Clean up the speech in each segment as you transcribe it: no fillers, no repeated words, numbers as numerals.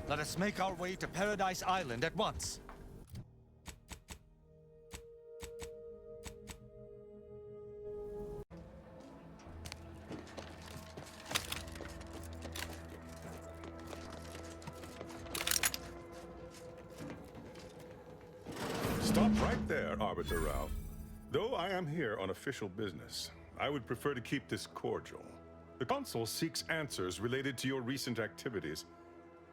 Let us make our way to Paradise Island at once. Stop right there, Arbiter Ralph. Though I am here on official business, I would prefer to keep this cordial. The Consul seeks answers related to your recent activities.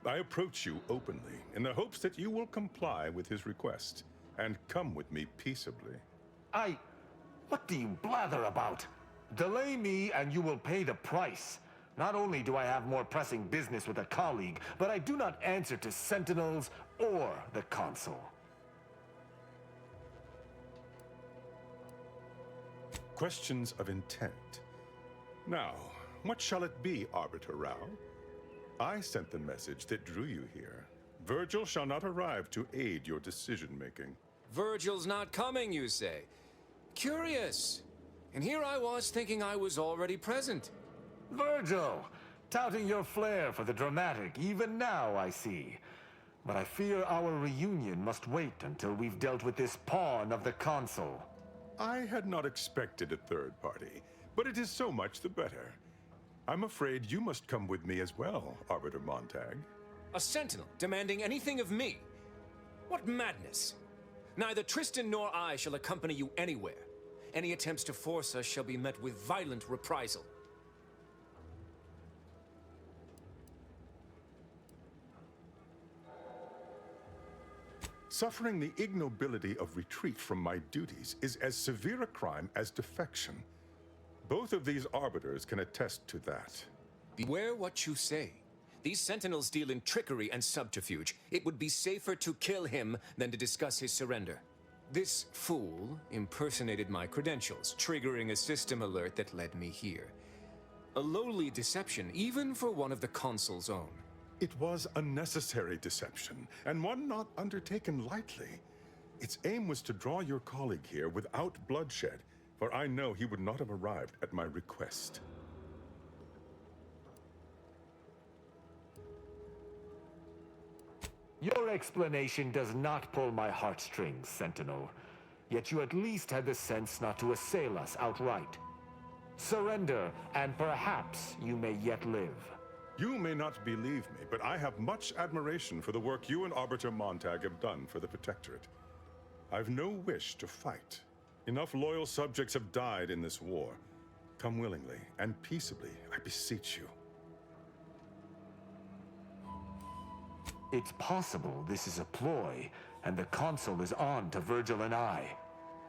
I approach you openly in the hopes that you will comply with his request and come with me peaceably. What do you blather about? Delay me and you will pay the price. Not only do I have more pressing business with a colleague, but I do not answer to Sentinels or the Consul. Questions of intent. Now, what shall it be, Arbiter Rao? I sent the message that drew you here. Virgil shall not arrive to aid your decision-making. Virgil's not coming, you say? Curious. And here I was thinking I was already present. Virgil, touting your flair for the dramatic, even now I see. But I fear our reunion must wait until we've dealt with this pawn of the Consul. I had not expected a third party, but it is so much the better. I'm afraid you must come with me as well, Arbiter Montag. A sentinel demanding anything of me? What madness! Neither Tristan nor I shall accompany you anywhere. Any attempts to force us shall be met with violent reprisal. Suffering the ignobility of retreat from my duties is as severe a crime as defection. Both of these arbiters can attest to that. Beware what you say. These sentinels deal in trickery and subterfuge. It would be safer to kill him than to discuss his surrender. This fool impersonated my credentials, triggering a system alert that led me here. A lowly deception, even for one of the Consul's own. It was a necessary deception, and one not undertaken lightly. Its aim was to draw your colleague here without bloodshed, for I know he would not have arrived at my request. Your explanation does not pull my heartstrings, Sentinel. Yet you at least had the sense not to assail us outright. Surrender, and perhaps you may yet live. You may not believe me, but I have much admiration for the work you and Arbiter Montag have done for the Protectorate. I've no wish to fight. Enough loyal subjects have died in this war. Come willingly and peaceably, I beseech you. It's possible this is a ploy, and the Consul is on to Virgil and I.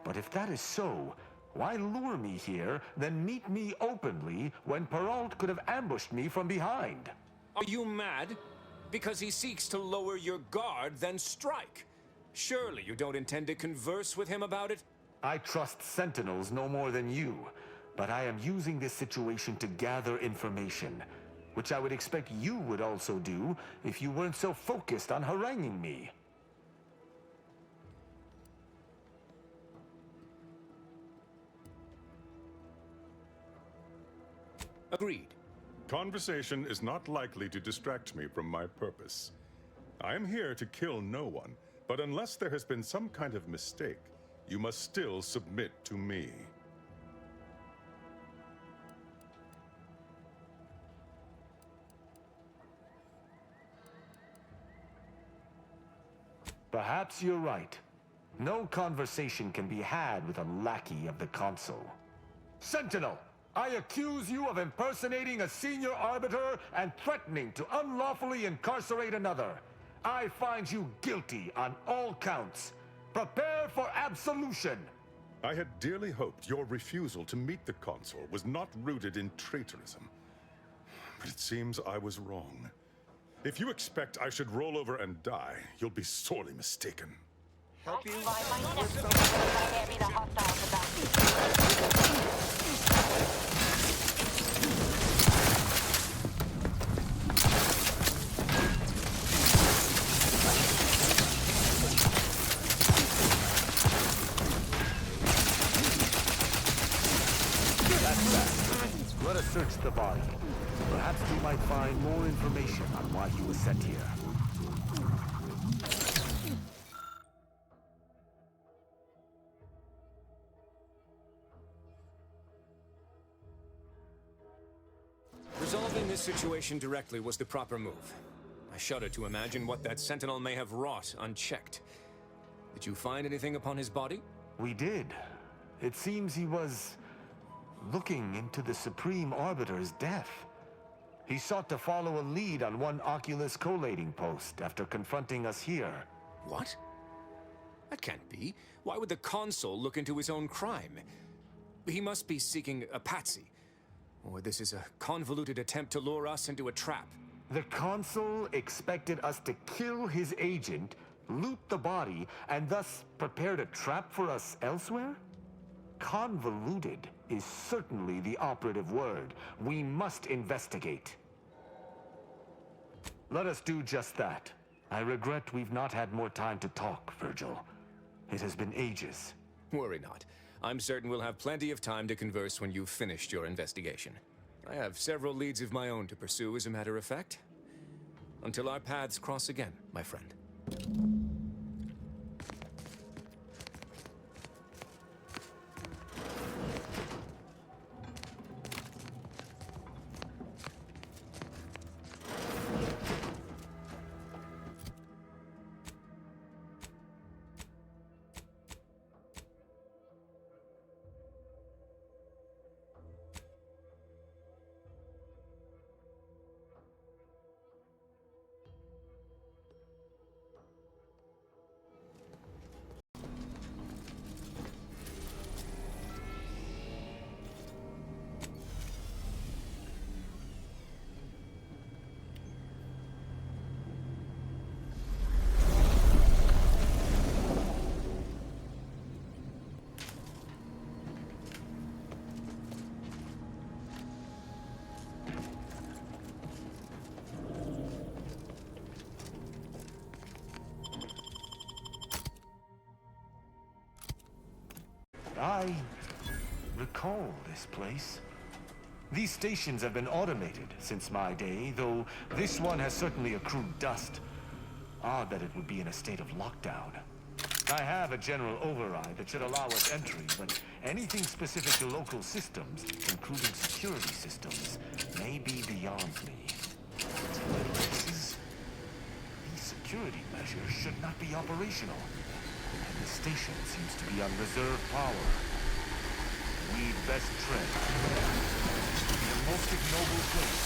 But if that is so, why lure me here, then meet me openly when Perrault could have ambushed me from behind? Are you mad? Because he seeks to lower your guard, then strike. Surely you don't intend to converse with him about it? I trust Sentinels no more than you, but I am using this situation to gather information, which I would expect you would also do if you weren't so focused on haranguing me. Agreed. Conversation is not likely to distract me from my purpose. I am here to kill no one, but unless there has been some kind of mistake, you must still submit to me. Perhaps you're right. No conversation can be had with a lackey of the Consul. Sentinel! I accuse you of impersonating a senior arbiter and threatening to unlawfully incarcerate another. I find you guilty on all counts. Prepare for absolution. I had dearly hoped your refusal to meet the Consul was not rooted in traitorism. But it seems I was wrong. If you expect I should roll over and die, you'll be sorely mistaken. Help you? Hand me the hostile Let us search the body. Perhaps we might find more information on why he was sent here. situation directly was the proper move. I shudder to imagine what that sentinel may have wrought unchecked. Did you find anything upon his body? We did. It seems he was looking into the Supreme Arbiter's death. He sought to follow a lead on one Oculus collating post after confronting us here. What? That can't be. Why would the Consul look into his own crime? He must be seeking a patsy. Or this is a convoluted attempt to lure us into a trap. The Consul expected us to kill his agent, loot the body, and thus prepared a trap for us elsewhere? Convoluted is certainly the operative word. We must investigate. Let us do just that. I regret we've not had more time to talk, Virgil. It has been ages. Worry not. I'm certain we'll have plenty of time to converse when you've finished your investigation. I have several leads of my own to pursue, as a matter of fact. Until our paths cross again, my friend. I recall this place. These stations have been automated since my day, though this one has certainly accrued dust. Odd that it would be in a state of lockdown. I have a general override that should allow us entry, but anything specific to local systems, including security systems, may be beyond me. These security measures should not be operational. And the station seems to be on reserve power. We'd best tread. This will be a most ignoble place.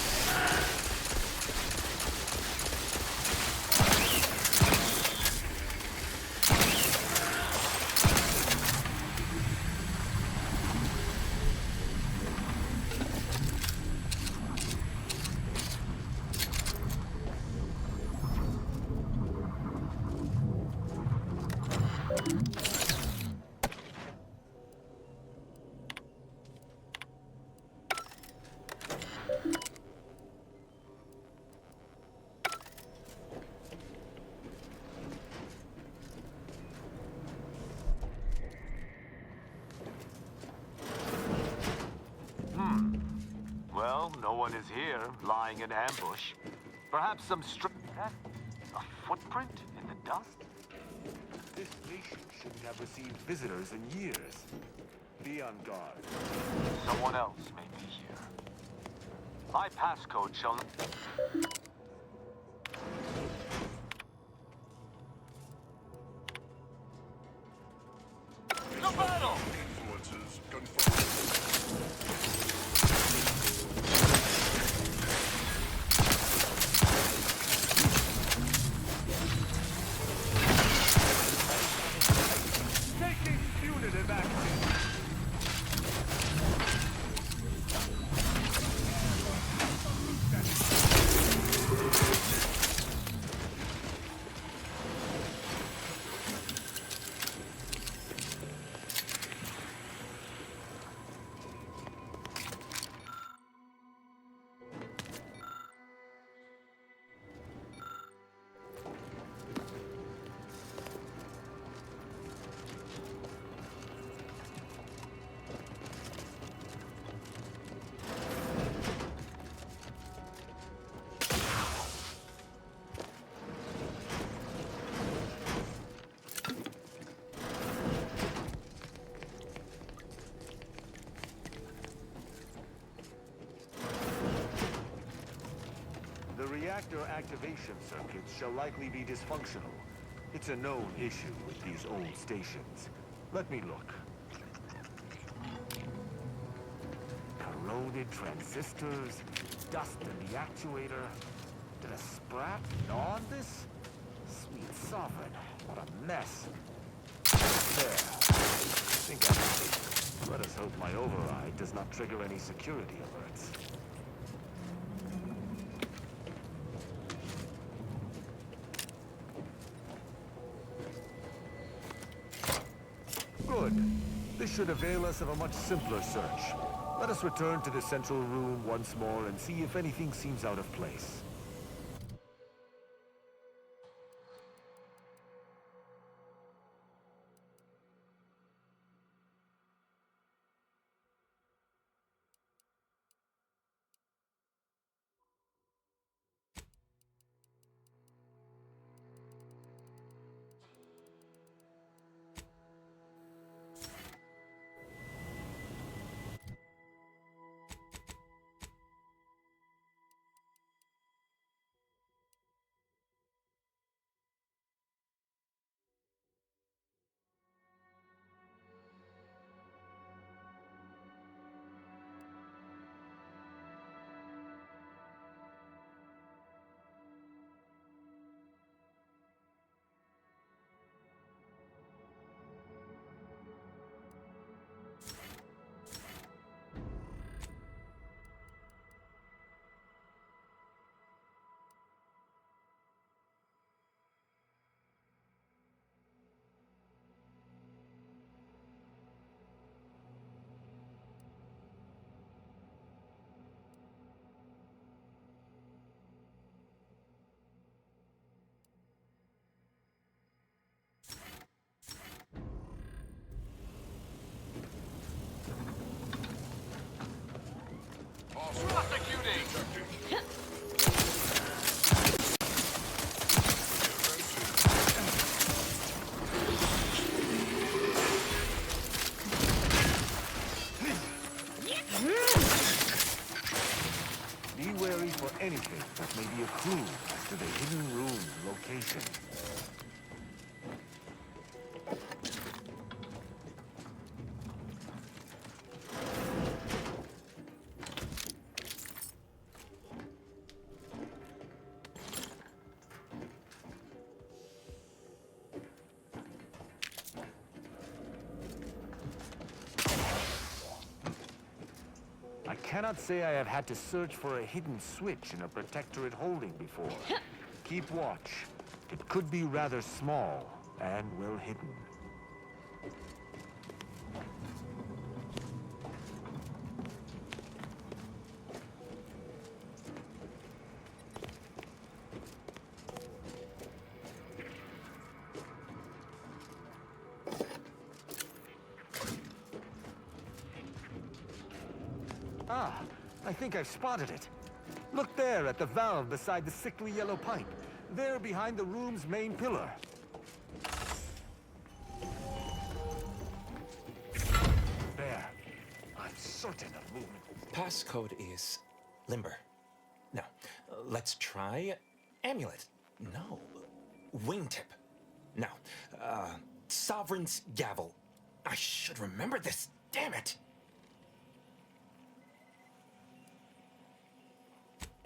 Well, no one is here, lying in ambush. Perhaps some a footprint in the dust? This station shouldn't have received visitors in years. Be on guard. Someone else may be here. My passcode shall... The battle! Influences confirmed. Taking punitive action. reactor activation circuits shall likely be dysfunctional. It's a known issue with these old stations. Let me look. Corroded transistors, dust in the actuator. Did a sprat gnaw on this? Sweet sovereign, what a mess. There. I think I got it. Let us hope my override does not trigger any security alerts. Good. This should avail us of a much simpler search. Let us return to the central room once more and see if anything seems out of place. Be wary for anything that may be a clue as to the hidden room location. I cannot say I have had to search for a hidden switch in a Protectorate holding before. Keep watch. It could be rather small and well hidden. Ah, I think I've spotted it. Look there at the valve beside the sickly yellow pipe. There behind the room's main pillar. There. I'm certain of movement. Passcode is Limber. No. Let's try Amulet. No. Wingtip. No. Sovereign's Gavel. I should remember this. Damn it.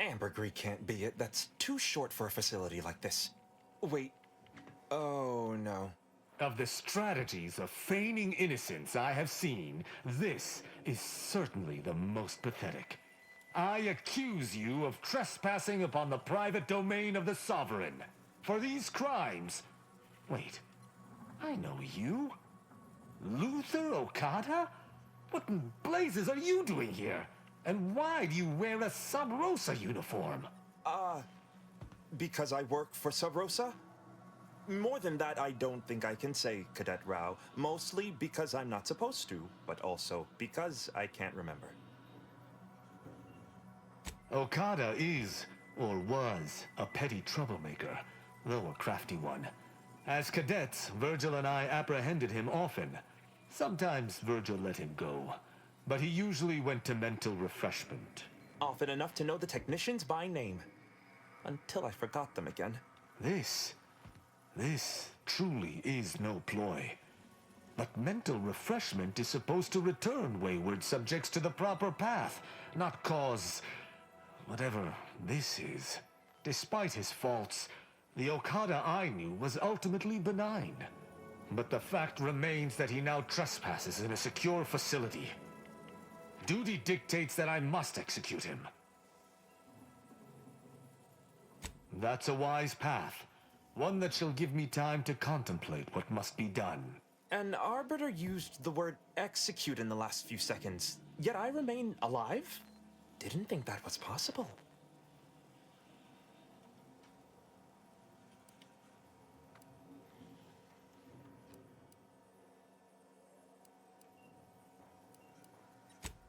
Ambergris can't be it. That's too short for a facility like this. Wait. Oh, no. Of the strategies of feigning innocence I have seen, this is certainly the most pathetic. I accuse you of trespassing upon the private domain of the Sovereign. For these crimes... Wait. I know you. Luther Okada? What in blazes are you doing here? And why do you wear a Sub Rosa uniform? Because I work for Sub Rosa? More than that, I don't think I can say, Cadet Rao. Mostly because I'm not supposed to, but also because I can't remember. Okada is, or was, a petty troublemaker, though a crafty one. As cadets, Virgil and I apprehended him often. Sometimes Virgil let him go, but he usually went to mental refreshment. Often enough to know the technicians by name. until I forgot them again. This truly is no ploy. But mental refreshment is supposed to return wayward subjects to the proper path, not cause whatever this is. Despite his faults, the Okada I knew was ultimately benign. But the fact remains that he now trespasses in a secure facility. Duty dictates that I must execute him. That's a wise path. One that shall give me time to contemplate what must be done. An Arbiter used the word execute in the last few seconds, yet I remain alive? Didn't think that was possible.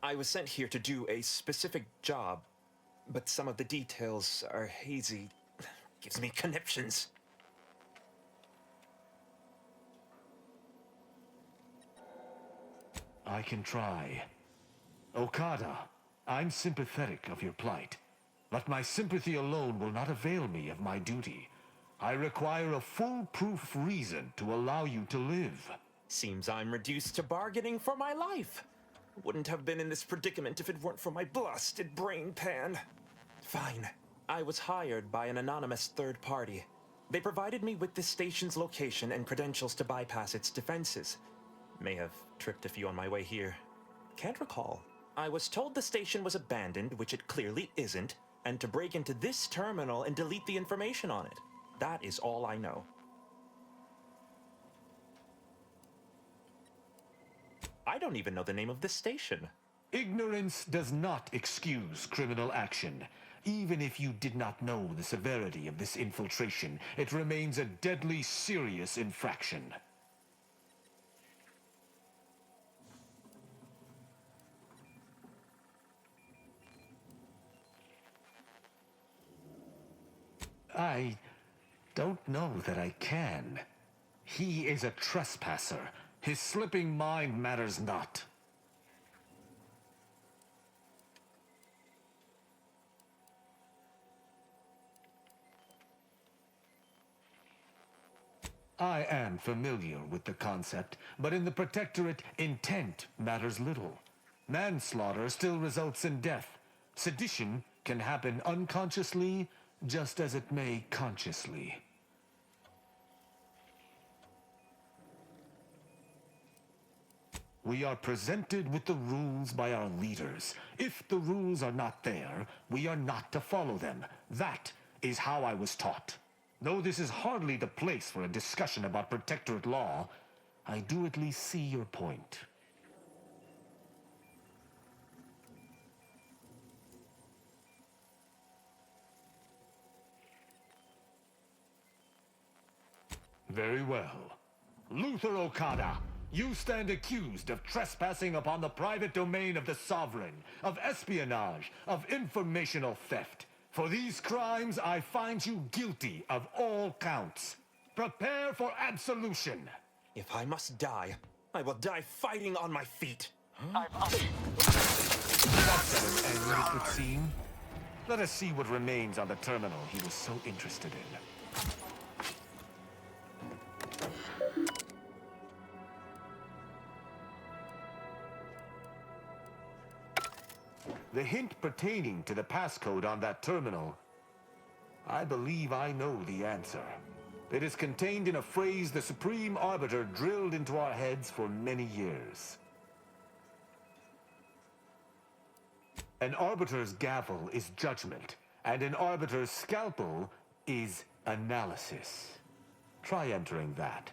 I was sent here to do a specific job, but some of the details are hazy. Gives me conniptions. I can try. Okada, I'm sympathetic of your plight, but my sympathy alone will not avail me of my duty. I require a foolproof reason to allow you to live. Seems I'm reduced to bargaining for my life. Wouldn't have been in this predicament if it weren't for my blasted brain pan. Fine. I was hired by an anonymous third party. They provided me with the station's location and credentials to bypass its defenses. May have tripped a few on my way here. Can't recall. I was told the station was abandoned, which it clearly isn't, and to break into this terminal and delete the information on it. That is all I know. I don't even know the name of this station. Ignorance does not excuse criminal action. Even if you did not know the severity of this infiltration, it remains a deadly serious infraction. I don't know that I can. He is a trespasser. His slipping mind matters not. I am familiar with the concept, but in the Protectorate, intent matters little. Manslaughter still results in death. Sedition can happen unconsciously, just as it may consciously. We are presented with the rules by our leaders. If the rules are not there, we are not to follow them. That is how I was taught. Though this is hardly the place for a discussion about Protectorate law, I do at least see your point. Very well. Luther Okada, you stand accused of trespassing upon the private domain of the Sovereign, of espionage, of informational theft. For these crimes, I find you guilty of all counts. Prepare for absolution. If I must die, I will die fighting on my feet. That's an end, it would seem. Let us see what remains on the terminal he was so interested in. The hint pertaining to the passcode on that terminal, I believe I know the answer. It is contained in a phrase the Supreme Arbiter drilled into our heads for many years. An Arbiter's gavel is judgment, and an Arbiter's scalpel is analysis. Try entering that.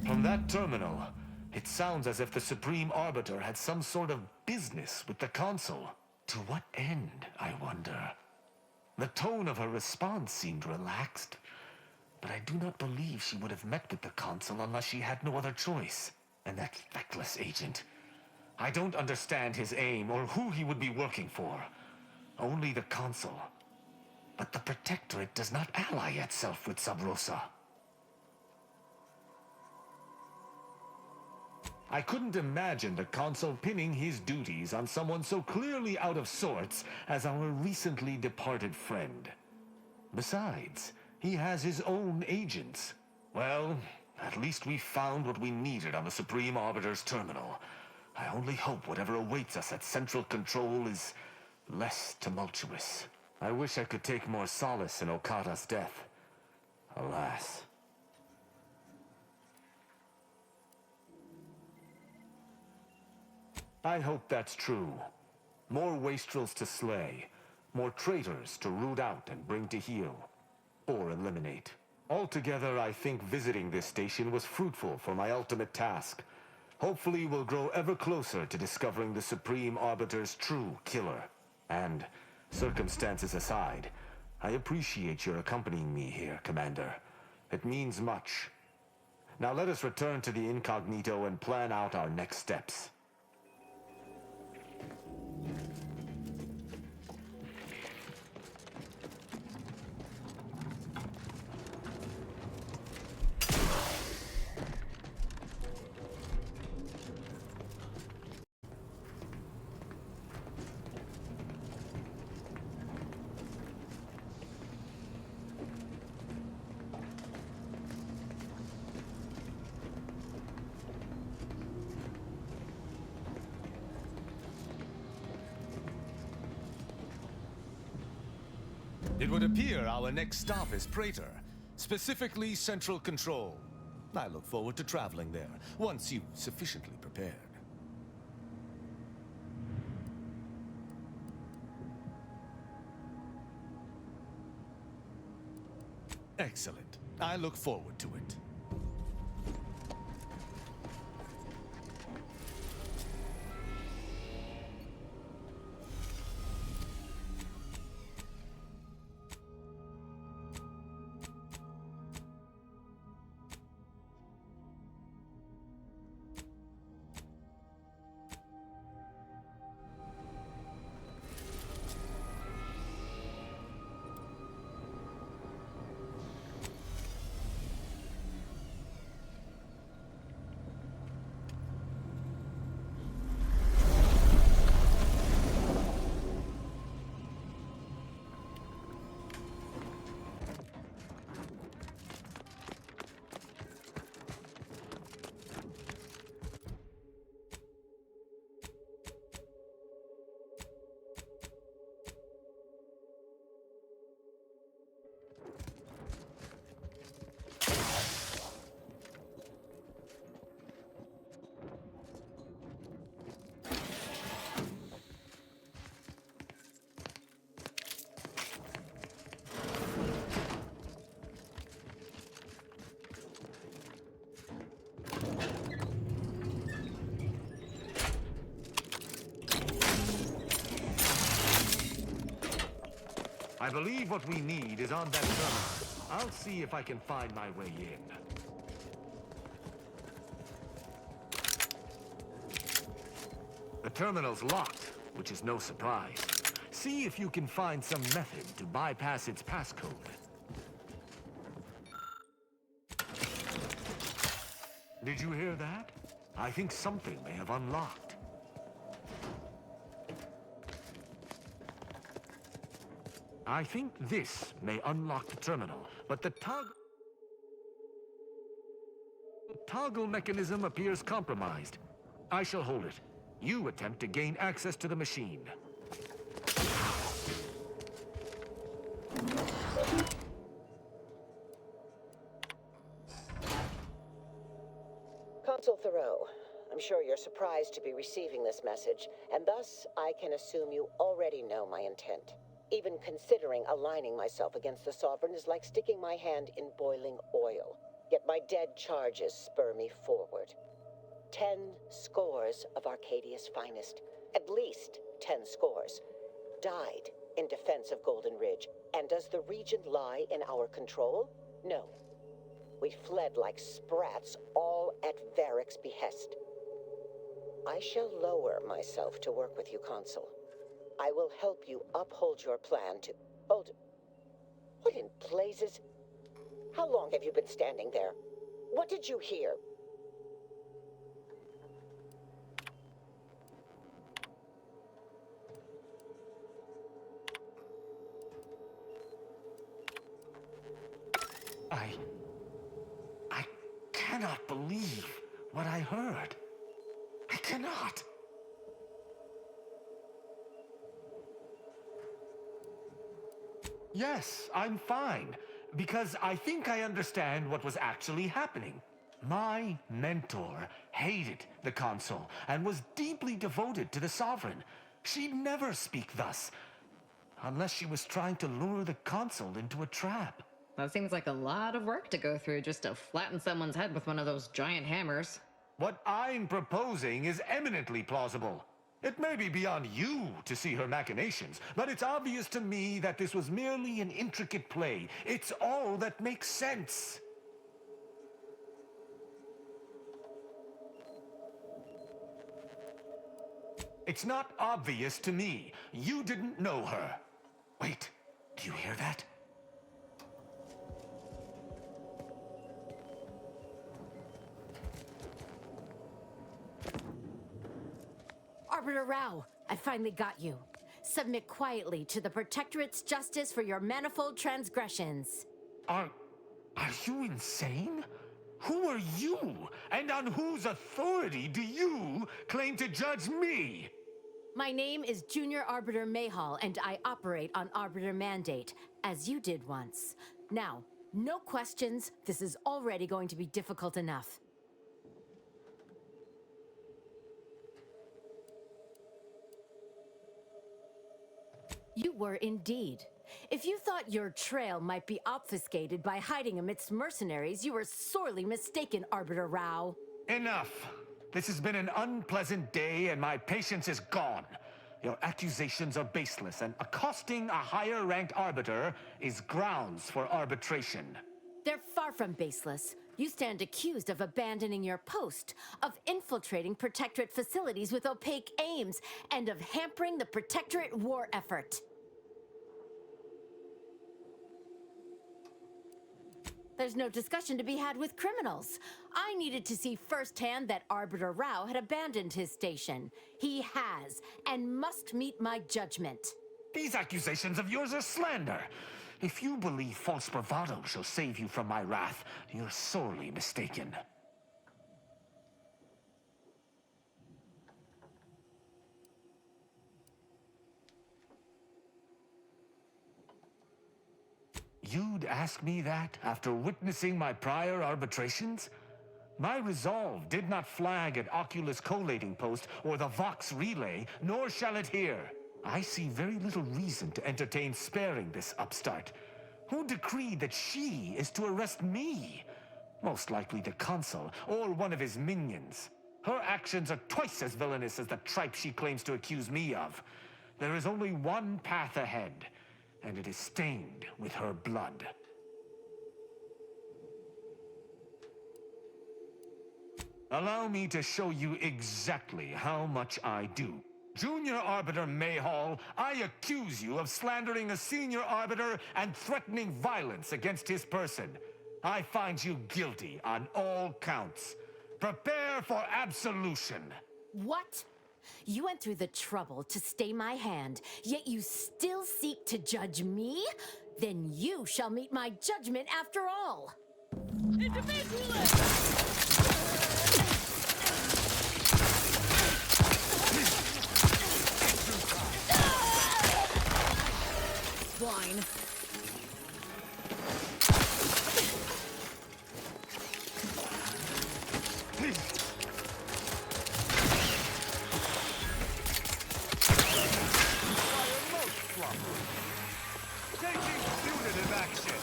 From that terminal, it sounds as if the Supreme Arbiter had some sort of business with the Consul. To what end, I wonder? The tone of her response seemed relaxed, but I do not believe she would have met with the Consul unless she had no other choice. And that feckless agent, I don't understand his aim or who he would be working for. Only the Consul. But the Protectorate does not ally itself with Sub Rosa. I couldn't imagine the Consul pinning his duties on someone so clearly out of sorts as our recently departed friend. Besides, he has his own agents. Well, at least we found what we needed on the Supreme Arbiter's terminal. I only hope whatever awaits us at Central Control is less tumultuous. I wish I could take more solace in Okada's death. Alas. I hope that's true. More wastrels to slay. More traitors to root out and bring to heel. Or eliminate. Altogether, I think visiting this station was fruitful for my ultimate task. Hopefully, we'll grow ever closer to discovering the Supreme Arbiter's true killer. And, circumstances aside, I appreciate your accompanying me here, Commander. It means much. Now let us return to the Incognito and plan out our next steps. It would appear our next stop is Praetor, specifically Central Control. I look forward to traveling there, once you're sufficiently prepared. Excellent. I look forward to it. I believe what we need is on that terminal. I'll see if I can find my way in. The terminal's locked, which is no surprise. See if you can find some method to bypass its passcode. Did you hear that? I think something may have unlocked. I think this may unlock the terminal, but the toggle mechanism appears compromised. I shall hold it. You attempt to gain access to the machine. Consul Thoreau, I'm sure you're surprised to be receiving this message, and thus I can assume you already know my intent. Even considering aligning myself against the Sovereign is like sticking my hand in boiling oil. Yet my dead charges spur me forward. 10 scores of Arcadia's finest, at least 10 scores, died in defense of Golden Ridge. And does the region lie in our control? No. We fled like sprats, all at Varric's behest. I shall lower myself to work with you, Consul. I will help you uphold your plan to... Hold... What in blazes? How long have you been standing there? What did you hear? I cannot believe what I heard. I cannot. Yes, I'm fine, because I think I understand what was actually happening. My mentor hated the Consul and was deeply devoted to the Sovereign. She'd never speak thus, unless she was trying to lure the Consul into a trap. That seems like a lot of work to go through just to flatten someone's head with one of those giant hammers. What I'm proposing is eminently plausible. It may be beyond you to see her machinations, but it's obvious to me that this was merely an intricate play. It's all that makes sense. It's not obvious to me. You didn't know her. Wait, do you hear that? Arbiter Rao, I finally got you. Submit quietly to the Protectorate's justice for your manifold transgressions. Are you insane? Who are you? And on whose authority do you claim to judge me? My name is Junior Arbiter Mayhall, and I operate on Arbiter Mandate, as you did once. Now, no questions. This is already going to be difficult enough. You were indeed. If you thought your trail might be obfuscated by hiding amidst mercenaries, you were sorely mistaken, Arbiter Rao. Enough. This has been an unpleasant day, and my patience is gone. Your accusations are baseless, and accosting a higher-ranked arbiter is grounds for arbitration. They're far from baseless. You stand accused of abandoning your post, of infiltrating Protectorate facilities with opaque aims, and of hampering the Protectorate war effort. There's no discussion to be had with criminals. I needed to see firsthand that Arbiter Rao had abandoned his station. He has, and must meet my judgment. These accusations of yours are slander. If you believe false bravado shall save you from my wrath, you're sorely mistaken. You'd ask me that after witnessing my prior arbitrations? My resolve did not flag at Oculus collating post or the Vox relay, nor shall it here. I see very little reason to entertain sparing this upstart. Who decreed that she is to arrest me? Most likely the Consul, or one of his minions. Her actions are twice as villainous as the tripe she claims to accuse me of. There is only one path ahead, and it is stained with her blood. Allow me to show you exactly how much I do. Junior Arbiter Mayhall, I accuse you of slandering a senior arbiter and threatening violence against his person. I find you guilty on all counts. Prepare for absolution. What? You went through the trouble to stay my hand, yet you still seek to judge me? Then you shall meet my judgment after all. Swine. Taking punitive action.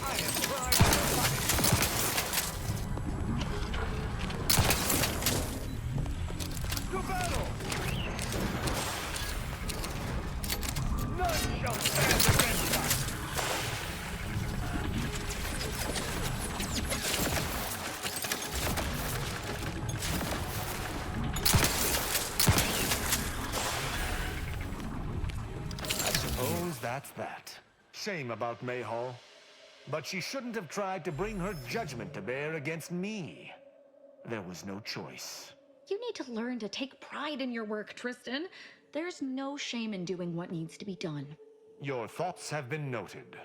I am trying to fight. To battle! None shall stand against us! that's that. Shame about Mayhall. But she shouldn't have tried to bring her judgment to bear against me. There was no choice. You need to learn to take pride in your work, Tristan. There's no shame in doing what needs to be done. Your thoughts have been noted.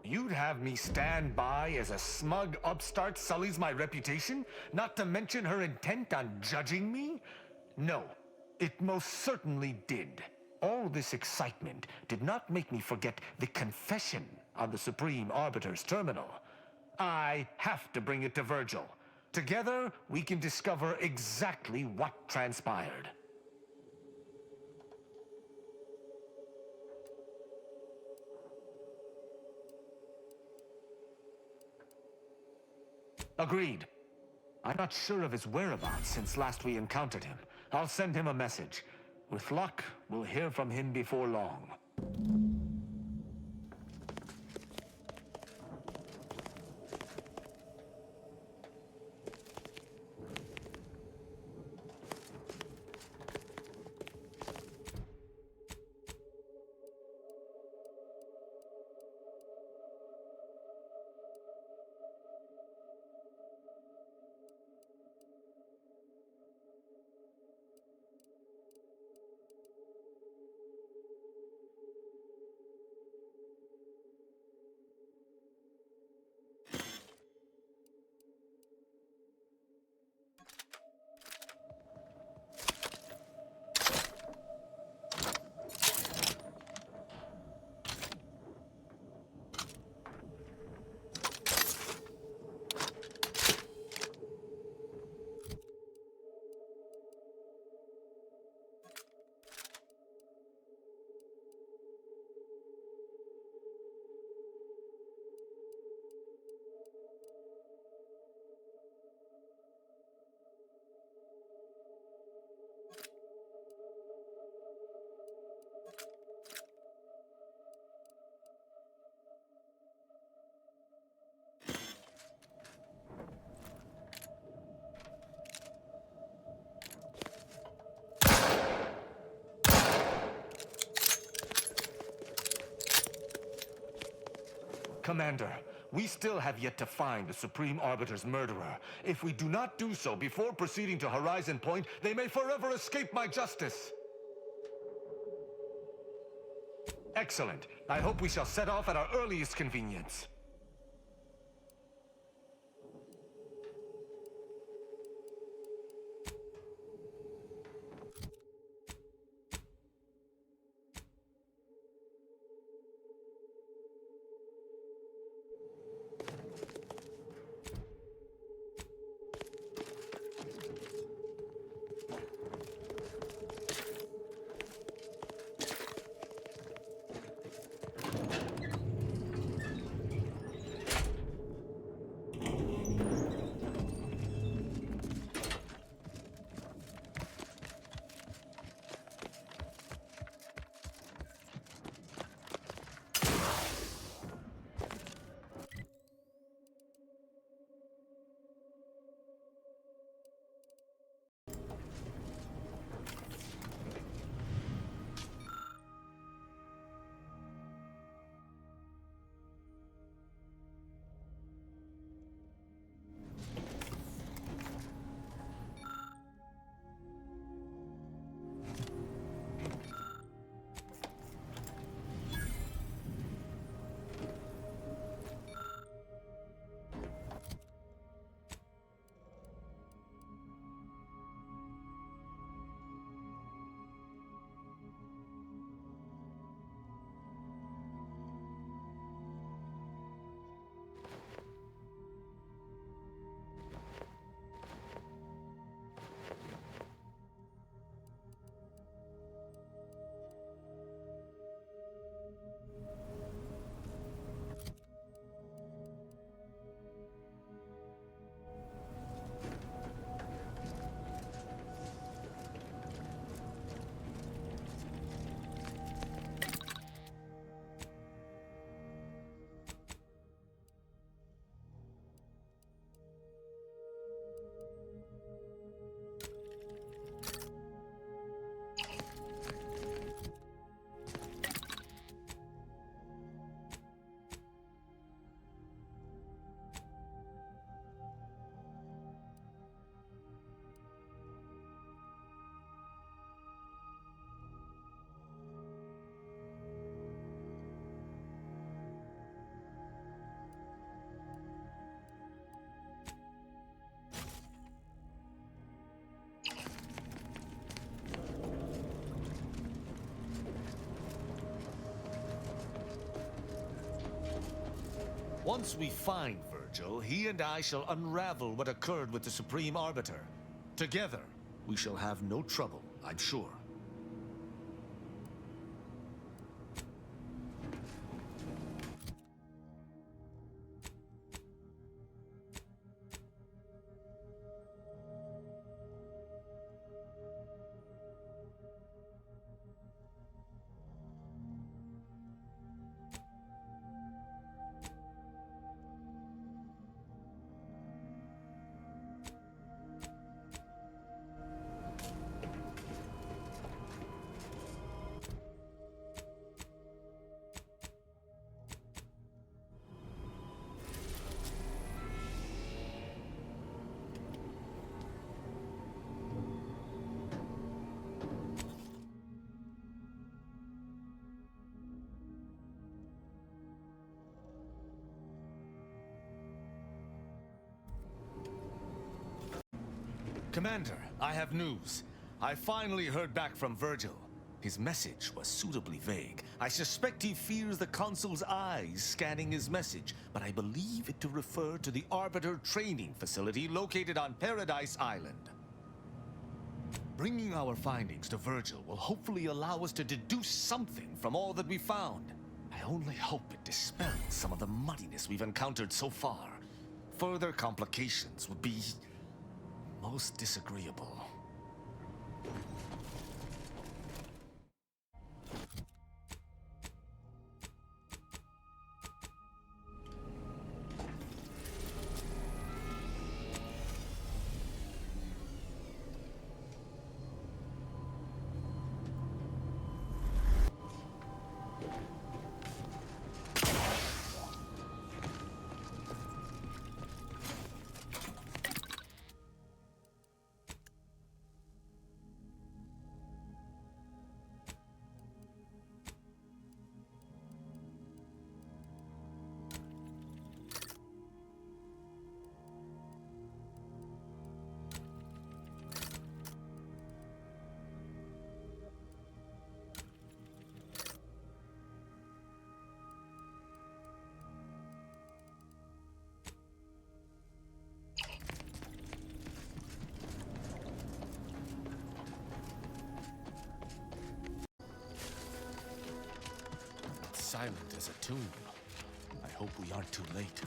You'd have me stand by as a smug upstart sullies my reputation, not to mention her intent on judging me? No, it most certainly did. All this excitement did not make me forget the confession on the Supreme Arbiter's terminal. I have to bring it to Virgil. Together, we can discover exactly what transpired. Agreed. I'm not sure of his whereabouts since last we encountered him. I'll send him a message. With luck, we'll hear from him before long. Commander, we still have yet to find the Supreme Arbiter's murderer. If we do not do so before proceeding to Horizon Point, they may forever escape my justice. Excellent. I hope we shall set off at our earliest convenience. Once we find Virgil, he and I shall unravel what occurred with the Supreme Arbiter. Together, we shall have no trouble, I'm sure. Commander, I have news. I finally heard back from Virgil. His message was suitably vague. I suspect he fears the Consul's eyes scanning his message, but I believe it to refer to the Arbiter training facility located on Paradise Island. Bringing our findings to Virgil will hopefully allow us to deduce something from all that we found. I only hope it dispels some of the muddiness we've encountered so far. Further complications would be most disagreeable. Silent as a tomb. I hope we aren't too late.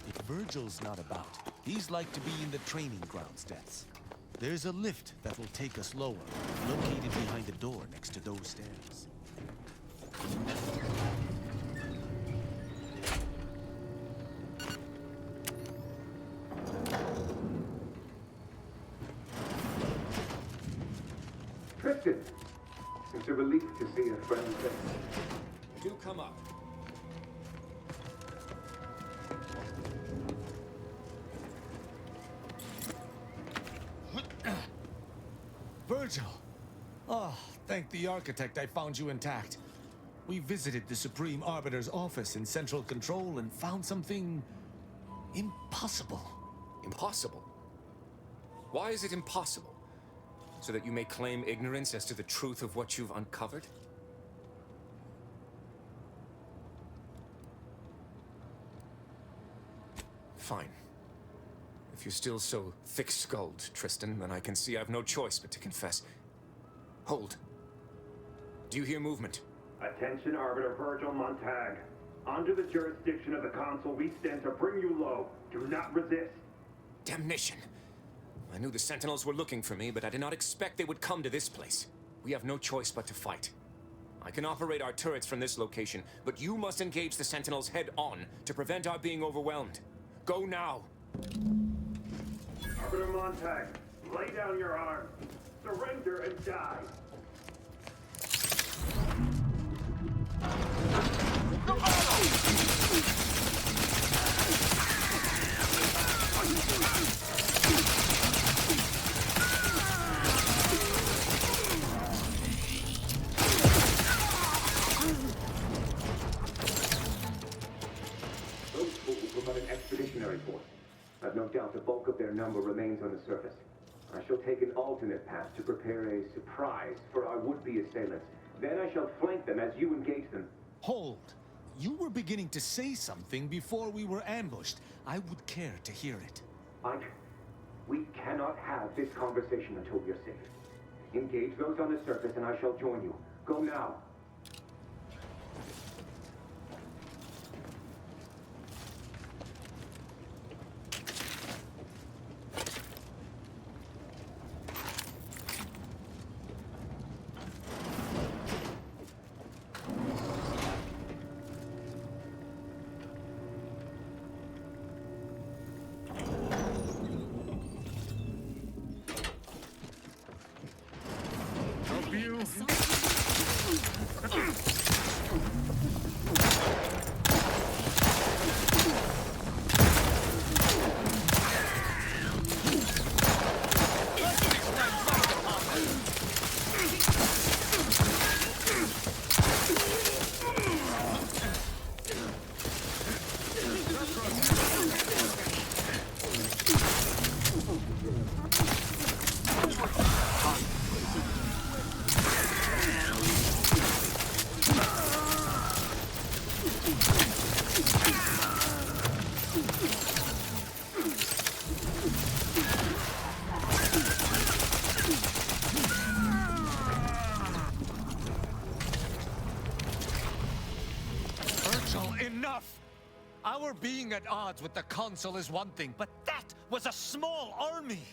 If Virgil's not about, he's like to be in the training grounds depths. There's a lift that will take us lower, located behind the door next to those stairs. Tristan! It's a relief to see a friendly face. Do come up. Virgil! Oh, thank the architect I found you intact. We visited the Supreme Arbiter's office in Central Control and found something impossible. Impossible? Why is it impossible? So that you may claim ignorance as to the truth of what you've uncovered? Fine. If you're still so thick-skulled, Tristan, then I can see I've no choice but to confess. Hold. Do you hear movement? Attention, Arbiter Virgil Montag. Under the jurisdiction of the Consul, we stand to bring you low. Do not resist. Damnation! I knew the Sentinels were looking for me, but I did not expect they would come to this place. We have no choice but to fight. I can operate our turrets from this location, but you must engage the Sentinels head-on to prevent our being overwhelmed. Go now! Arbiter Montag, lay down your arms. Surrender and die. Those fools were but an expeditionary force. I've no doubt the bulk of their number remains on the surface. I shall take an alternate path to prepare a surprise for our would-be assailants. Then I shall flank them as you engage them. Hold! you were beginning to say something before we were ambushed. I would care to hear it. Ike, we cannot have this conversation until we're safe. Engage those on the surface and I shall join you. Go now. Enough! Our being at odds with the Consul is one thing, but that was a small army!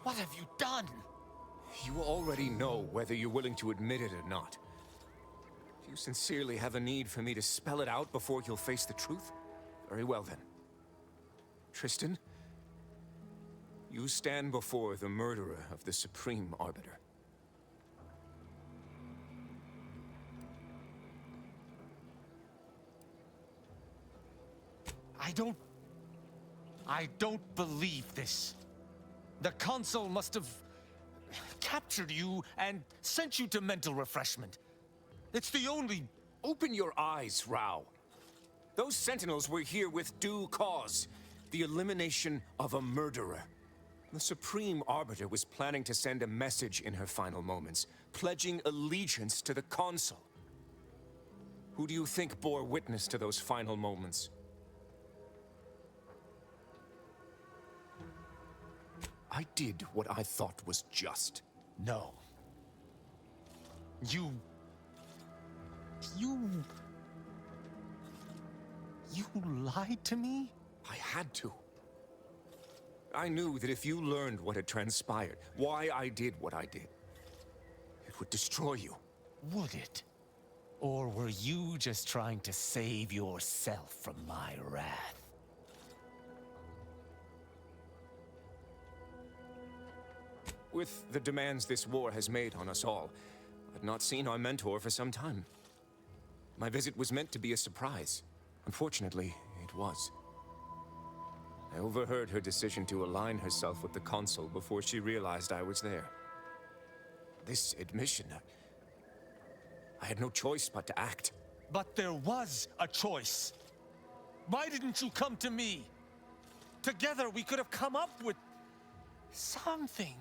What have you done? You already know whether you're willing to admit it or not. Do you sincerely have a need for me to spell it out before you'll face the truth? Very well then. Tristan, you stand before the murderer of the Supreme Arbiter. I don't believe this. The Consul must have captured you and sent you to mental refreshment. It's the only... Open your eyes, Rao. Those Sentinels were here with due cause. The elimination of a murderer. The Supreme Arbiter was planning to send a message in her final moments, pledging allegiance to the Consul. Who do you think bore witness to those final moments? I did what I thought was just. No. You lied to me? I had to. I knew that if you learned what had transpired, why I did what I did, it would destroy you. Would it? Or were you just trying to save yourself from my wrath? With the demands this war has made on us all, I'd not seen our mentor for some time. My visit was meant to be a surprise. Unfortunately, it was. I overheard her decision to align herself with the Consul before she realized I was there. This admission, I had no choice but to act. But there was a choice. Why didn't you come to me? Together we could have come up with something.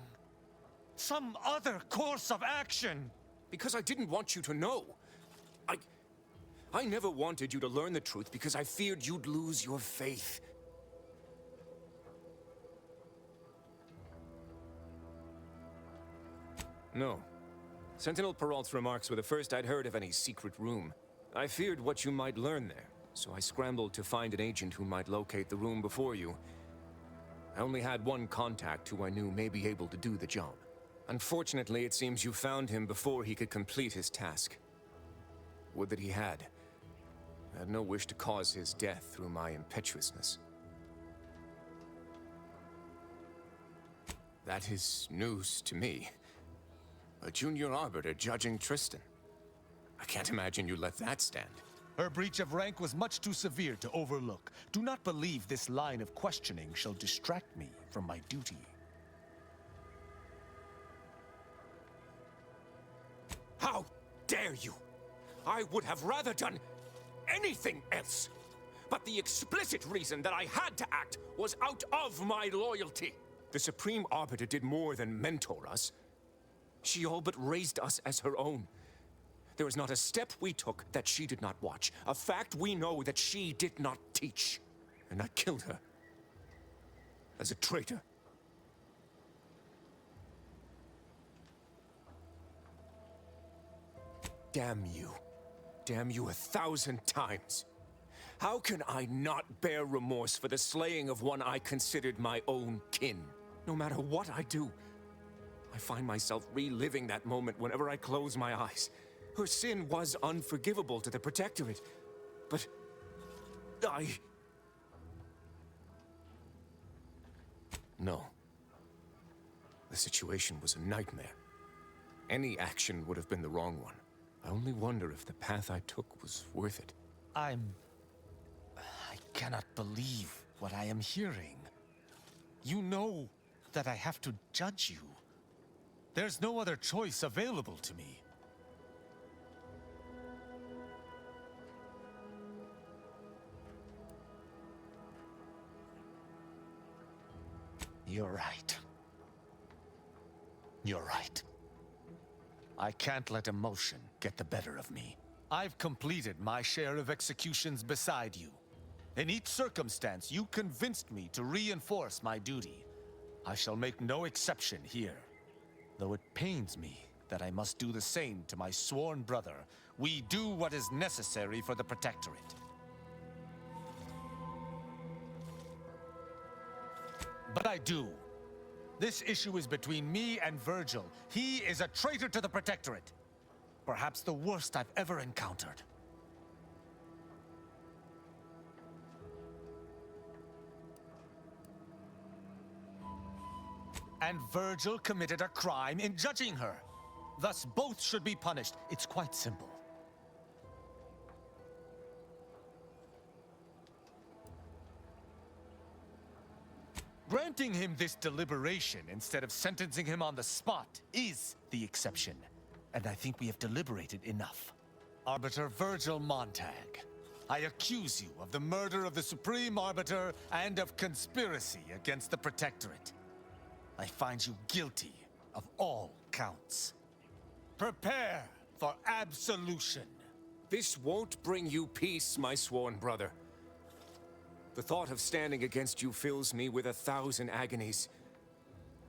Some other course of action. Because I didn't want you to know. I never wanted you to learn the truth because I feared you'd lose your faith. No. Sentinel Peralt's remarks were the first I'd heard of any secret room. I feared what you might learn there, so I scrambled to find an agent who might locate the room before you. I only had one contact who I knew may be able to do the job. Unfortunately, it seems you found him before he could complete his task. Would that he had. I had no wish to cause his death through my impetuousness. That is news to me. A junior arbiter judging Tristan. I can't imagine you let that stand. Her breach of rank was much too severe to overlook. Do not believe this line of questioning shall distract me from my duty. How dare you! I would have rather done anything else. But the explicit reason that I had to act was out of my loyalty. The Supreme Arbiter did more than mentor us. She all but raised us as her own. There is not a step we took that she did not watch. A fact we know that she did not teach. And I killed her. As a traitor. Damn you. Damn you 1,000 times. How can I not bear remorse for the slaying of one I considered my own kin? No matter what I do, I find myself reliving that moment whenever I close my eyes. Her sin was unforgivable to the Protectorate, but No. The situation was a nightmare. Any action would have been the wrong one. I only wonder if the path I took was worth it. I cannot believe what I am hearing. You know that I have to judge you. There's no other choice available to me. You're right. You're right. I can't let emotion get the better of me. I've completed my share of executions beside you. In each circumstance, you convinced me to reinforce my duty. I shall make no exception here. Though it pains me that I must do the same to my sworn brother, we do what is necessary for the Protectorate. But I do. This issue is between me and Virgil. He is a traitor to the Protectorate. Perhaps the worst I've ever encountered. And Virgil committed a crime in judging her. Thus, both should be punished. It's quite simple. Granting him this deliberation instead of sentencing him on the spot is the exception. And I think we have deliberated enough. Arbiter Virgil Montag, I accuse you of the murder of the Supreme Arbiter and of conspiracy against the Protectorate. I find you guilty of all counts. Prepare for absolution. This won't bring you peace, my sworn brother. The thought of standing against you fills me with 1,000 agonies.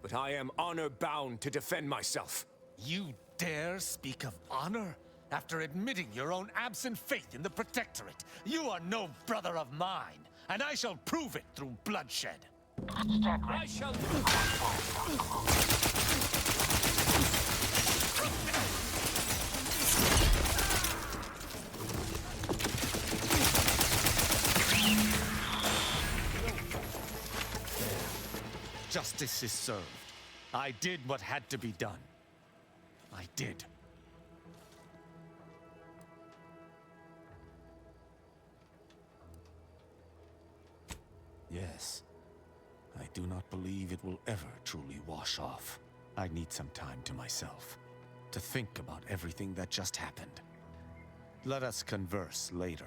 But I am honor-bound to defend myself. You dare speak of honor? After admitting your own absent faith in the Protectorate, you are no brother of mine, and I shall prove it through bloodshed. I shall... Justice is served. I did what had to be done. I did. Yes. I do not believe it will ever truly wash off. I need some time to myself, to think about everything that just happened. Let us converse later.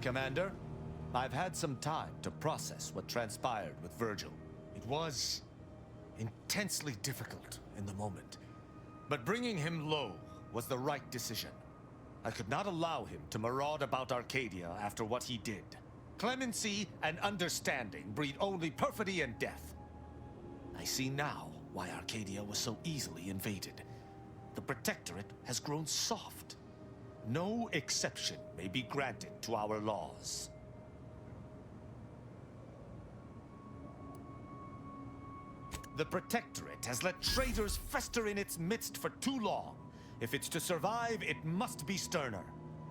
Commander. I've had some time to process what transpired with Virgil. It was intensely difficult in the moment, but bringing him low was the right decision. I could not allow him to maraud about Arcadia after what he did. Clemency and understanding breed only perfidy and death. I see now why Arcadia was so easily invaded. The Protectorate has grown soft. No exception may be granted to our laws. The Protectorate has let traitors fester in its midst for too long. If it's to survive, it must be sterner.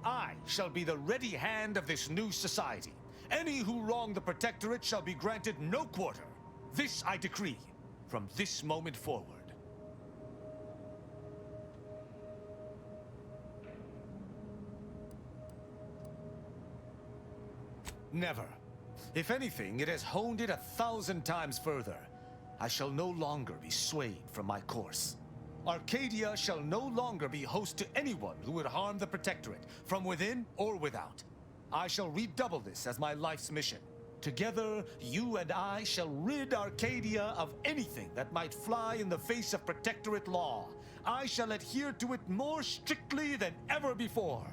I shall be the ready hand of this new society. Any who wrong the Protectorate shall be granted no quarter. This I decree, from this moment forward. Never. If anything, it has honed it 1,000 times further. I shall no longer be swayed from my course. Arcadia shall no longer be host to anyone who would harm the Protectorate, from within or without. I shall redouble this as my life's mission. Together, you and I shall rid Arcadia of anything that might fly in the face of Protectorate law. I shall adhere to it more strictly than ever before.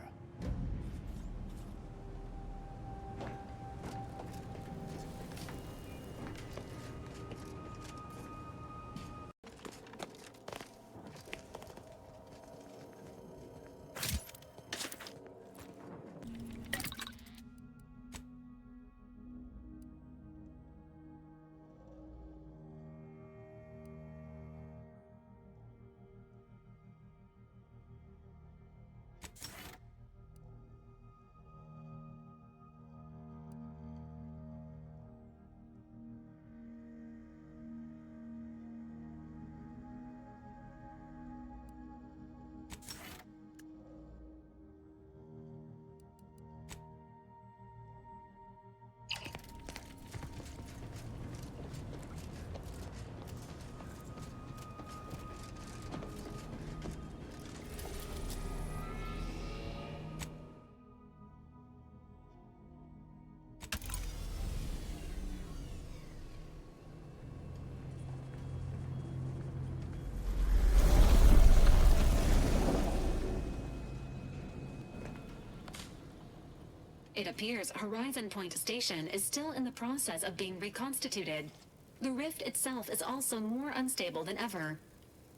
It appears Horizon Point Station is still in the process of being reconstituted. The rift itself is also more unstable than ever.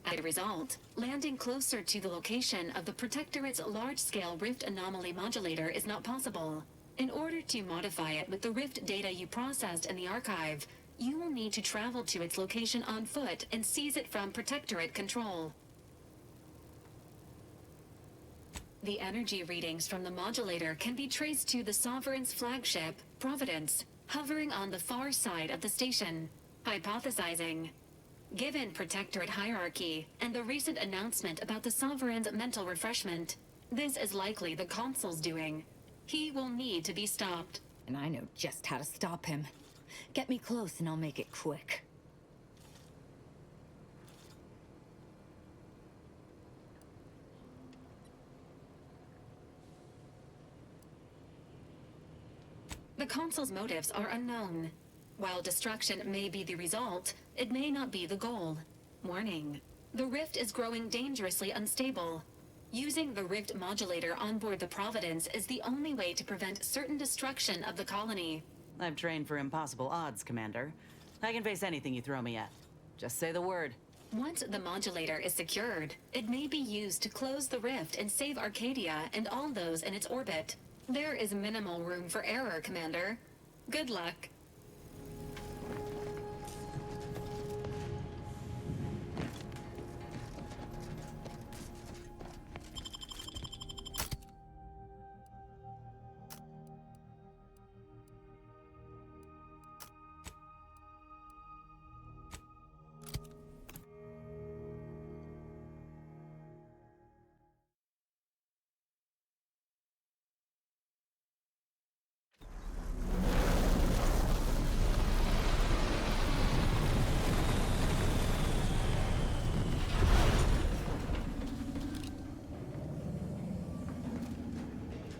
As a result, landing closer to the location of the Protectorate's large-scale rift anomaly modulator is not possible. In order to modify it with the rift data you processed in the archive, you will need to travel to its location on foot and seize it from Protectorate control. The energy readings from the modulator can be traced to the Sovereign's flagship, Providence, hovering on the far side of the station. Hypothesizing. Given Protectorate hierarchy and the recent announcement about the Sovereign's mental refreshment, this is likely the Consul's doing. He will need to be stopped. And I know just how to stop him. Get me close and I'll make it quick. The Consul's motives are unknown. While destruction may be the result, it may not be the goal. Warning. The rift is growing dangerously unstable. Using the rift modulator on board the Providence is the only way to prevent certain destruction of the colony. I've trained for impossible odds, Commander. I can face anything you throw me at. Just say the word. Once the modulator is secured, it may be used to close the rift and save Arcadia and all those in its orbit. There is minimal room for error, Commander. Good luck.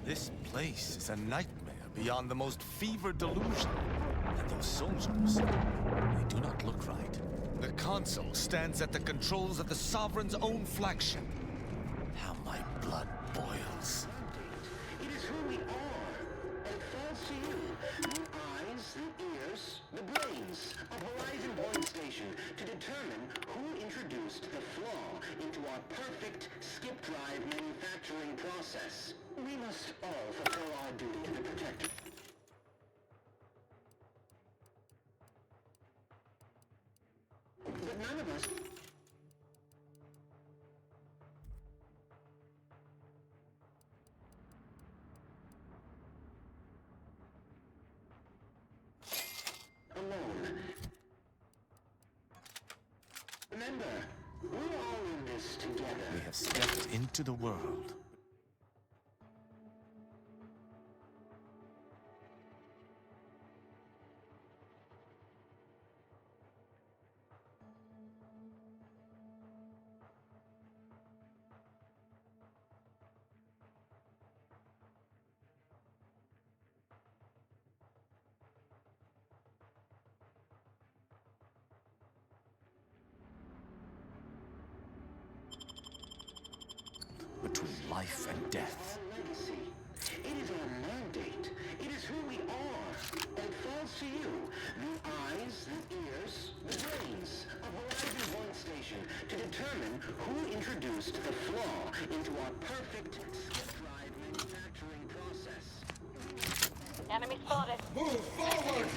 This place is a nightmare, beyond the most fevered delusion. And those soldiers, they do not look right. The Consul stands at the controls of the Sovereign's own flagship. How my blood boils. It is who we are, and falls to you. The eyes, the ears, the brains of Horizon Point Station to determine who introduced the flaw into our perfect skip drive manufacturing process. We must all fulfill our duty to the Protector. But none of us... alone. Remember, we're all in this together. We have stepped into the world. Between life and death. Our legacy. It is our mandate. It is who we are. And falls to you. The eyes, the ears, the brains of Horizon Point Station to determine who introduced the flaw into our perfect skip drive manufacturing process. Enemy spotted. Move forward!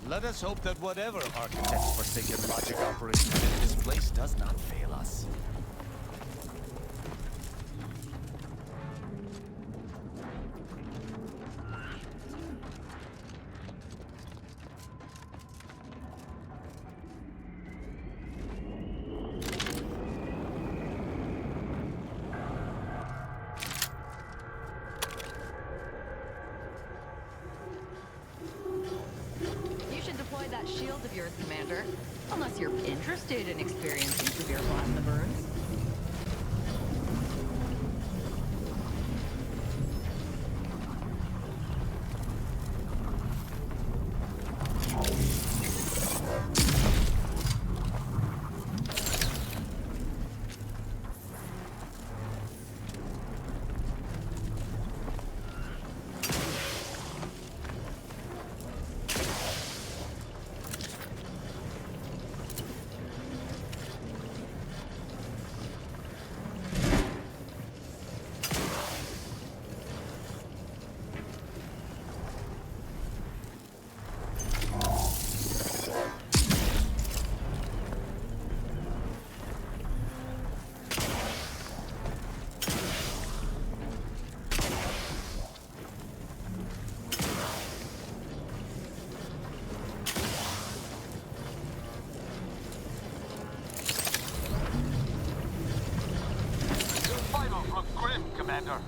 Let us hope that whatever architect's forsaken logic operates in this place does not fail us. That shield of yours, Commander. Unless you're interested in experiencing severe plasma burns. Commander.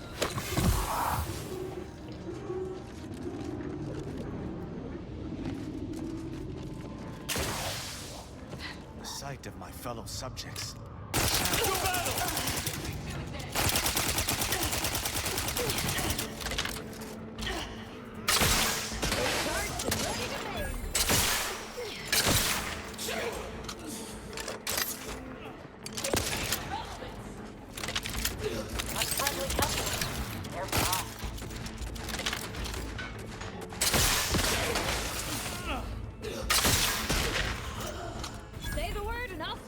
sight of my fellow subjects. Say the word and I'll...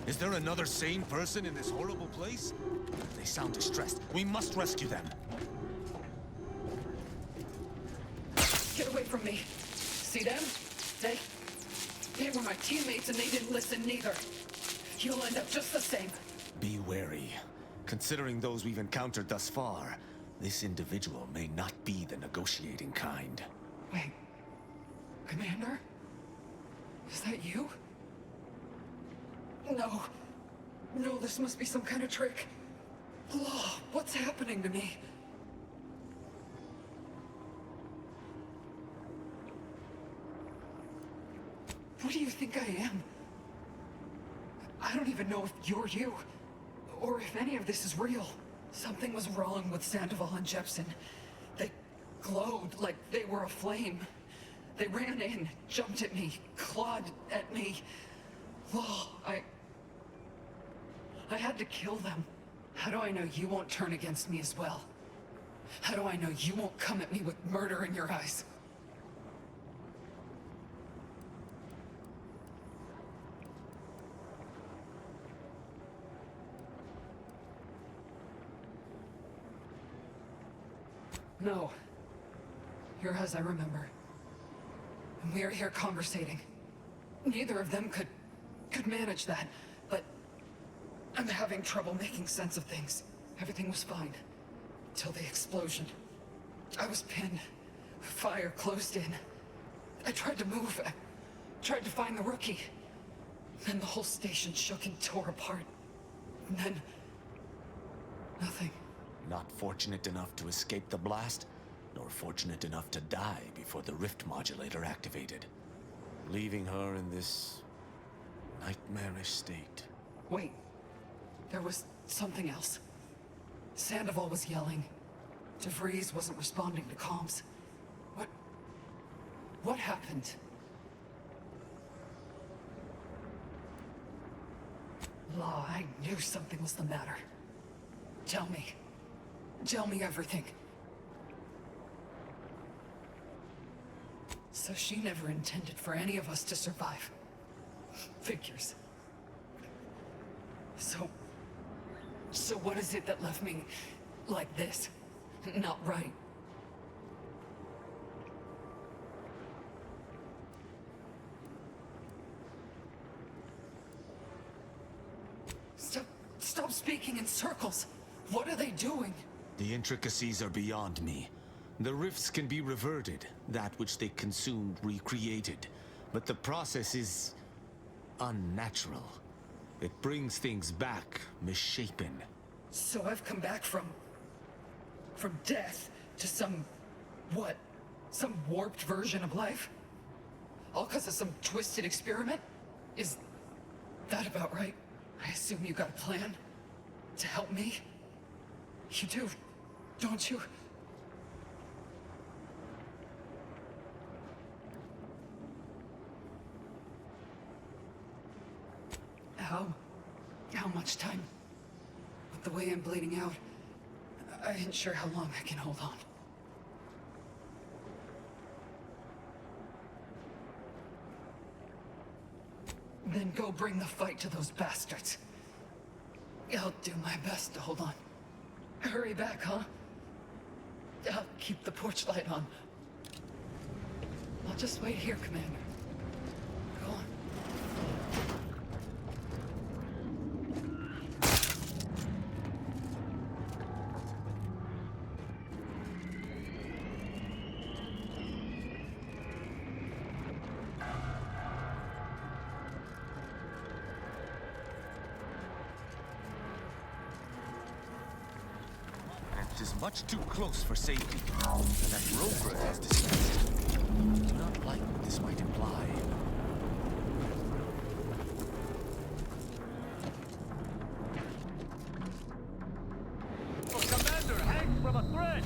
Is there another sane person in this horrible place? They sound distressed. We must rescue them. Get away from me. See them? They They were my teammates and they didn't listen neither. You'll end up just the same. Be wary. Considering those we've encountered thus far, this individual may not be the negotiating kind. Wait. Commander? Is that you? No. No, this must be some kind of trick. Law, what's happening to me? What do you think I am? I don't even know if you're you, or if any of this is real. Something was wrong with Sandoval and Jepson. They glowed like they were aflame. They ran in, jumped at me, clawed at me. Law, I had to kill them. How do I know you won't turn against me as well? How do I know you won't come at me with murder in your eyes? No. You're as I remember. And we are here conversating. Neither of them could manage that, but I'm having trouble making sense of things. Everything was fine. Till the explosion. I was pinned. Fire closed in. I tried to move. I tried to find the rookie. Then the whole station shook and tore apart. And then... nothing. Not fortunate enough to escape the blast, nor fortunate enough to die before the rift modulator activated. Leaving her in this... nightmarish state. Wait. There was something else. Sandoval was yelling. DeVries wasn't responding to comms. What happened? Law, I knew something was the matter. Tell me. Tell me everything. So she never intended for any of us to survive. Figures. So what is it that left me like this? Not right. Stop speaking in circles. What are they doing? The intricacies are beyond me. The rifts can be reverted, that which they consumed recreated. But the process is... unnatural. It brings things back, misshapen. So I've come back from death to some... what? Some warped version of life? All because of some twisted experiment? Is that about right? I assume you got a plan? To help me? You do, don't you? How much time? With the way I'm bleeding out, I ain't sure how long I can hold on. Then go bring the fight to those bastards. I'll do my best to hold on. Hurry back, huh? I'll keep the porch light on. I'll just wait here, Commander. Go on. It is much too close for safety, and that Rover has dispensed. I do not like what this might imply. Commander, hang from a thread!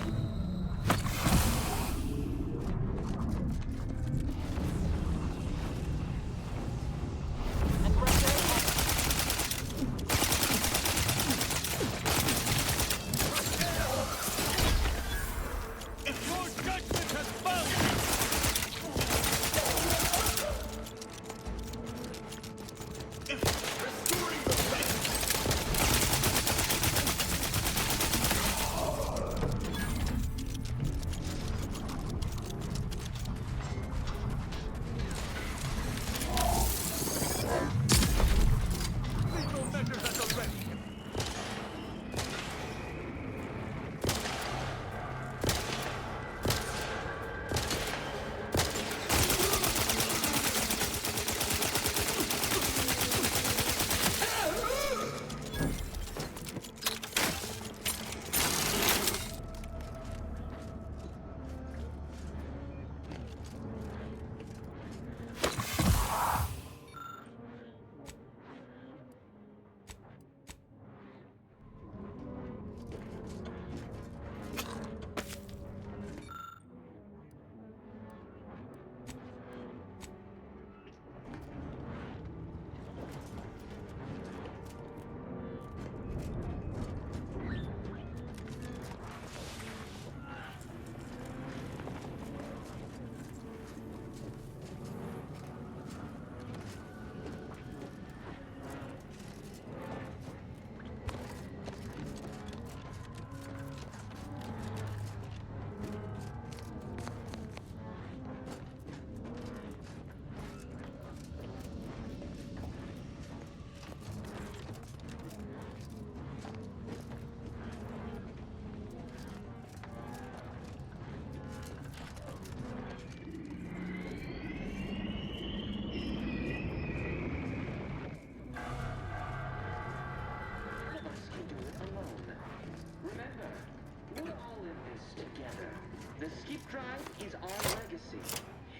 The skip drive is our legacy.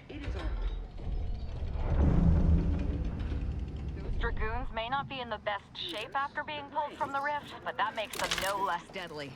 It is our... Those Dragoons may not be in the best shape after being pulled from the rift, but that makes them no less deadly.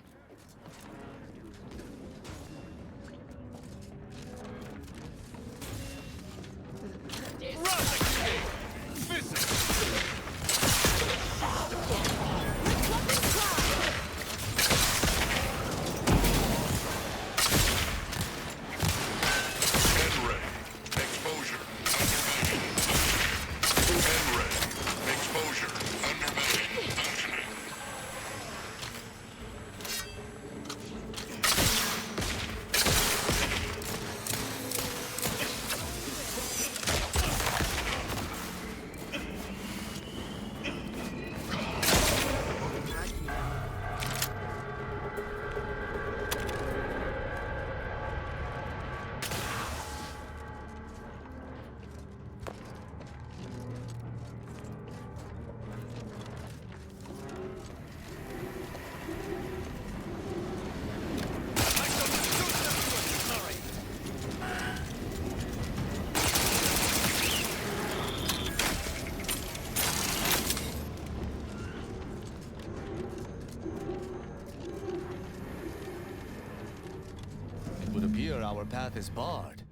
It would appear our path is barred.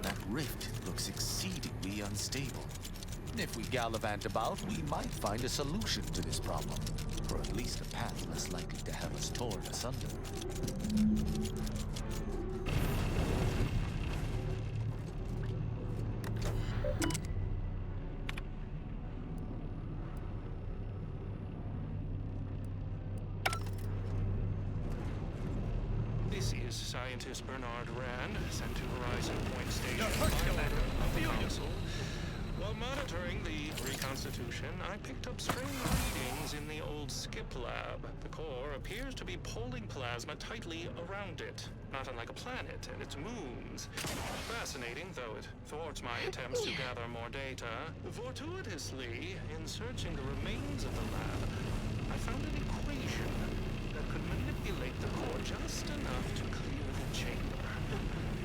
That rift looks exceedingly unstable. If we gallivant about, we might find a solution to this problem. Or at least a path less likely to have us torn asunder. This is Scientist Bernard Rand, sent to Horizon Point Station by order of the Council. While monitoring the reconstitution, I picked up strange readings in the old skip lab. The core appears to be pulling plasma tightly around it, not unlike a planet and its moons. Fascinating, though it thwarts my attempts to gather more data. Fortuitously, in searching the remains of the lab, I found an equation that could manipulate the core just enough to clear the chamber.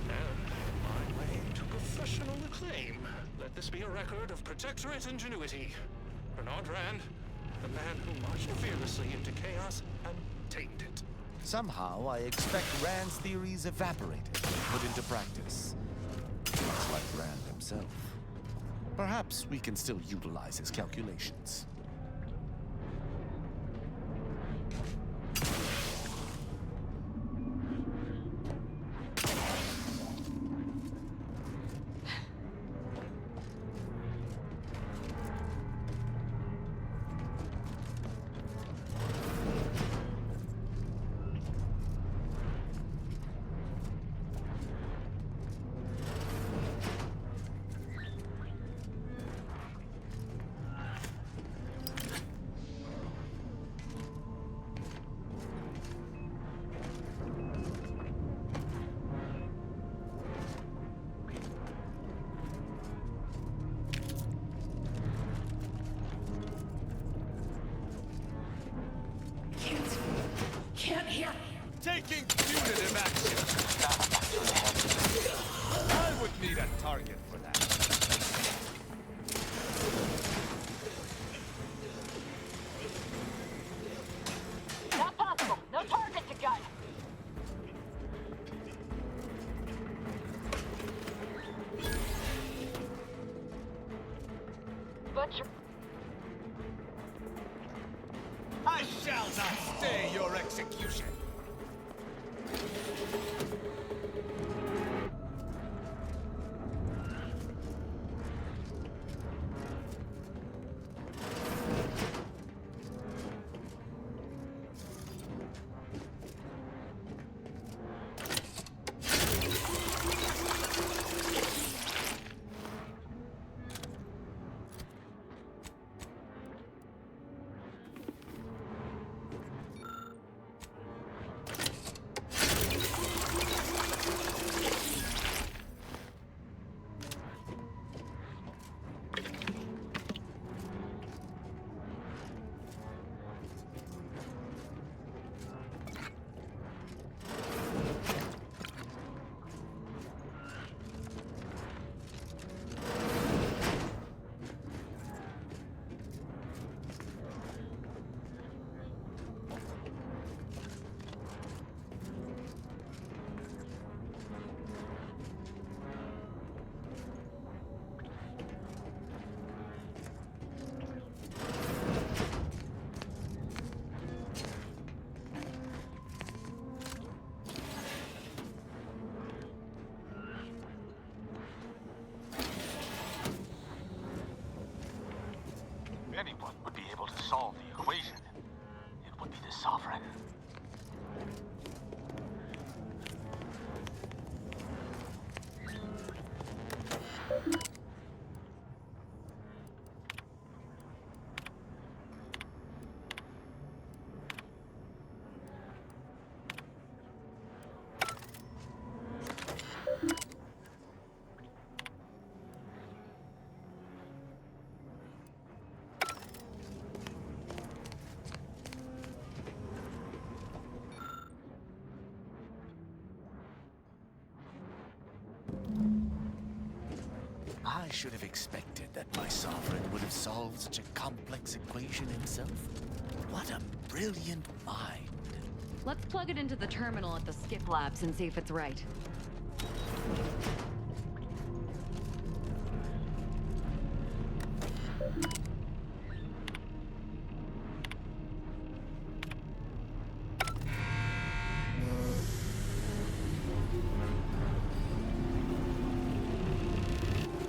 And my way to professional acclaim. Let this be a record of Protectorate ingenuity. Bernard Rand, the man who marched fearlessly into chaos and tamed it. Somehow, I expect Rand's theories evaporated and put into practice. Much like Rand himself. Perhaps we can still utilize his calculations. Can't hear. Taking punitive action. I would need a target for that. Not possible. No target to gun. Butcher. I shall not stay your execution. anyone would be able to solve the equation, it would be the Sovereign. I should have expected that my sovereign would have solved such a complex equation himself. What a brilliant mind. Let's plug it into the terminal at the Skip Labs and see if it's right.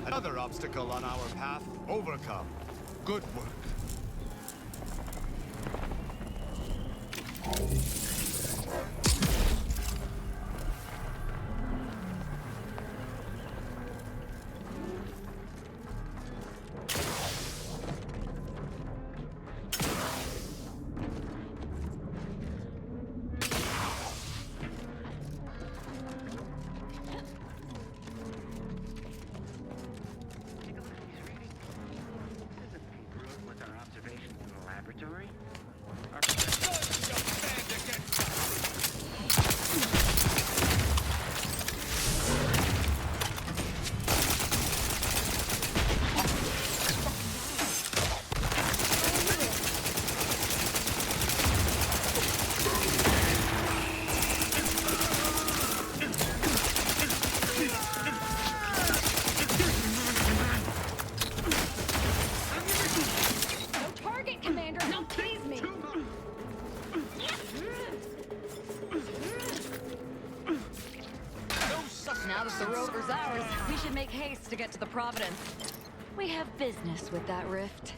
Another obstacle on our path overcome. Good work. With our observations in the laboratory? Now that the rover's ours, we should make haste to get to the Providence. We have business with that rift.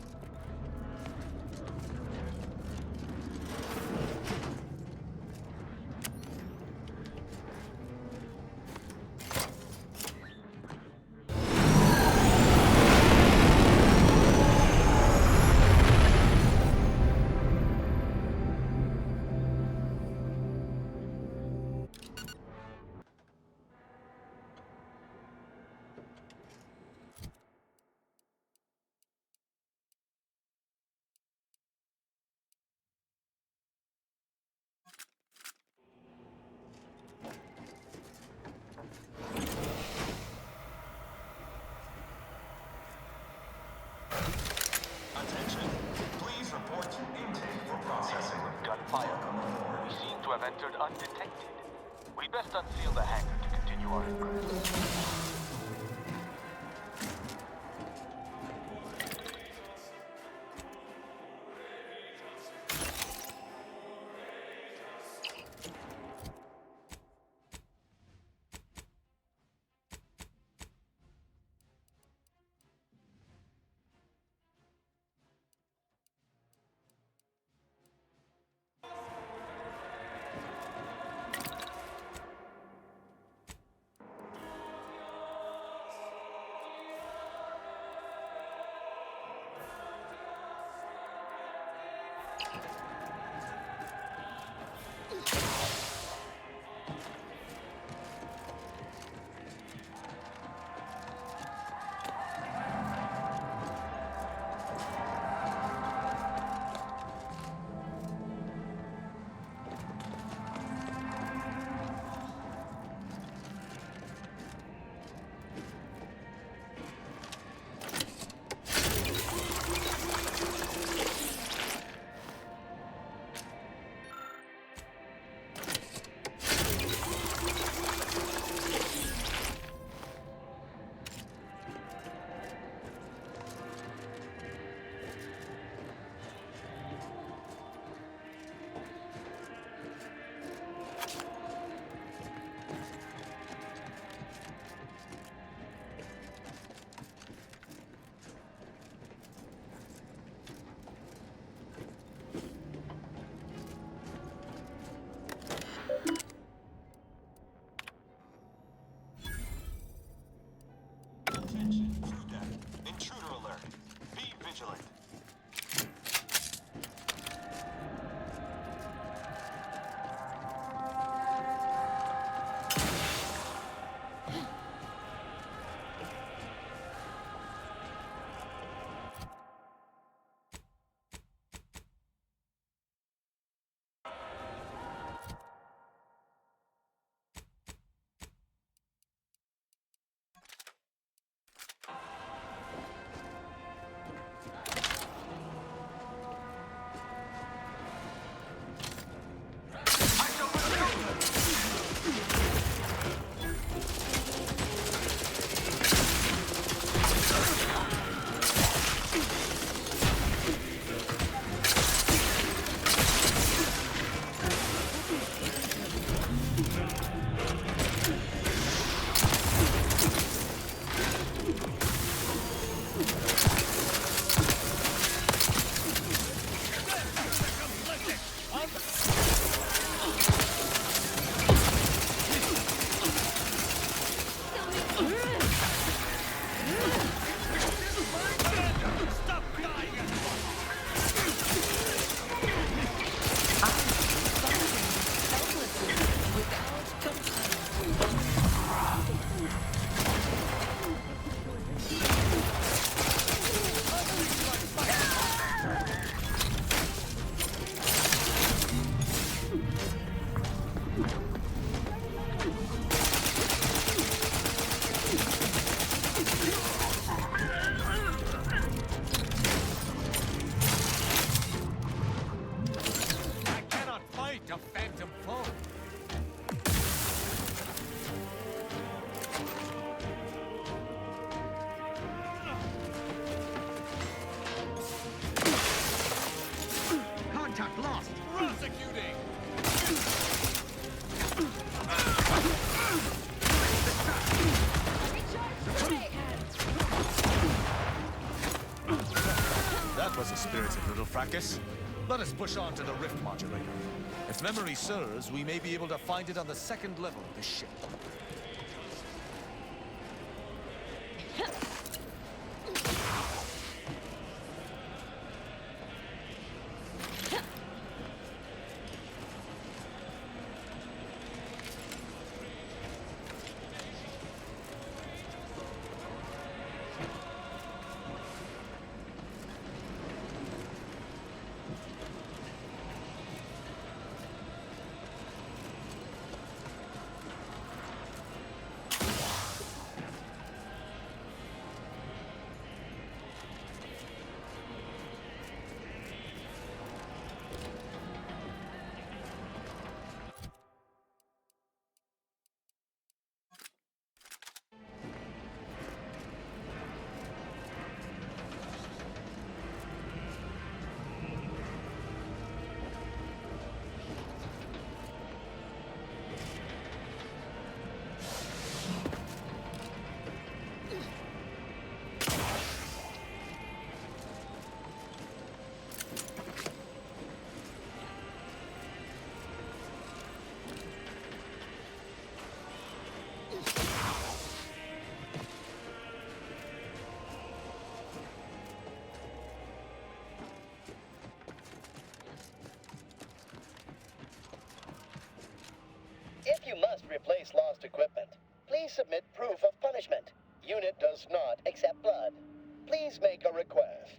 Attention. Please report to intake for processing. Gunfire. We seem to have entered undetected. We'd best unseal the hangar to continue our ingress. vigilant. That was a spirited little fracas. Let us push on to the rift modulator. If memory serves, we may be able to find it on the second level of the ship. If you must replace lost equipment, please submit proof of punishment. Unit does not accept blood. Please make a request.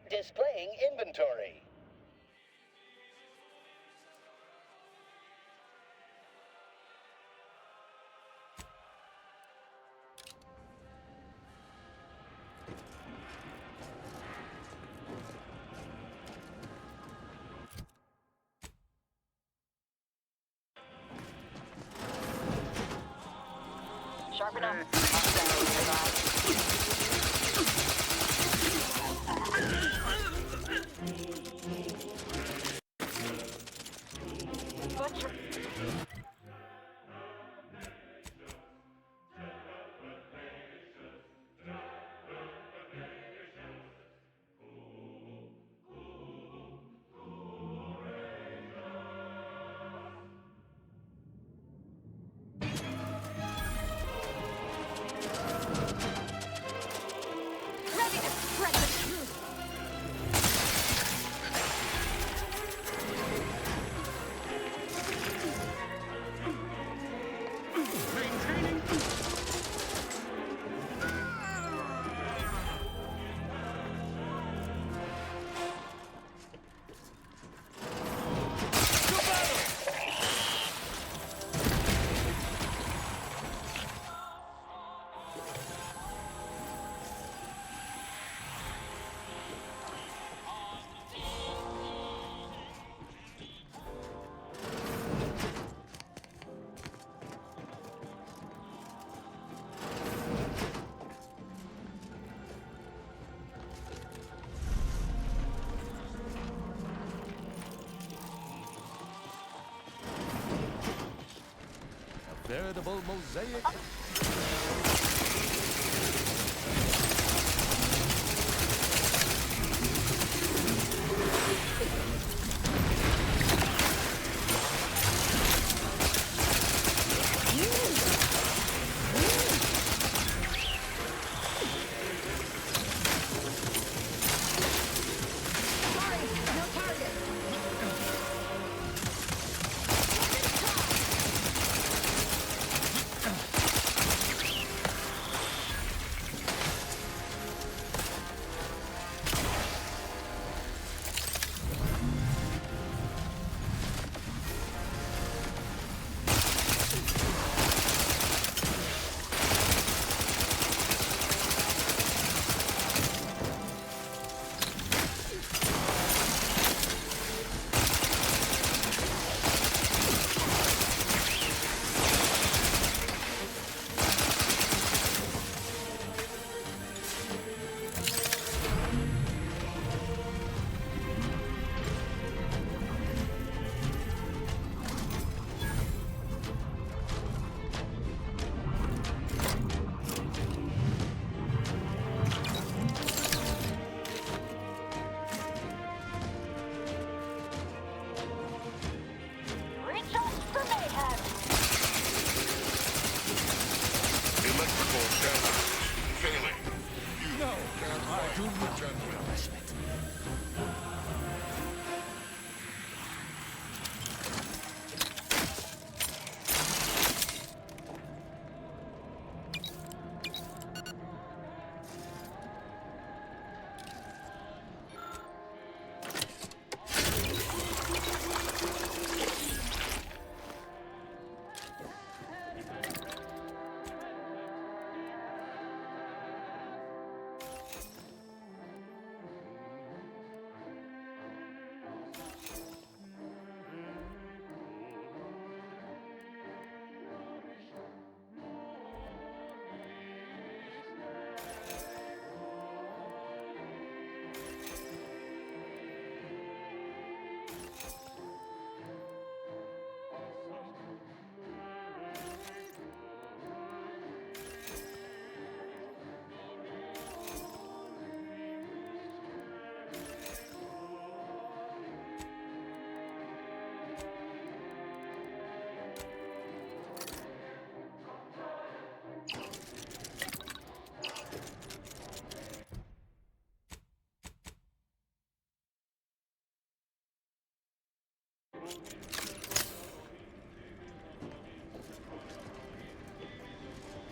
Displaying inventory. Sharpen up. Butcher. veritable mosaic.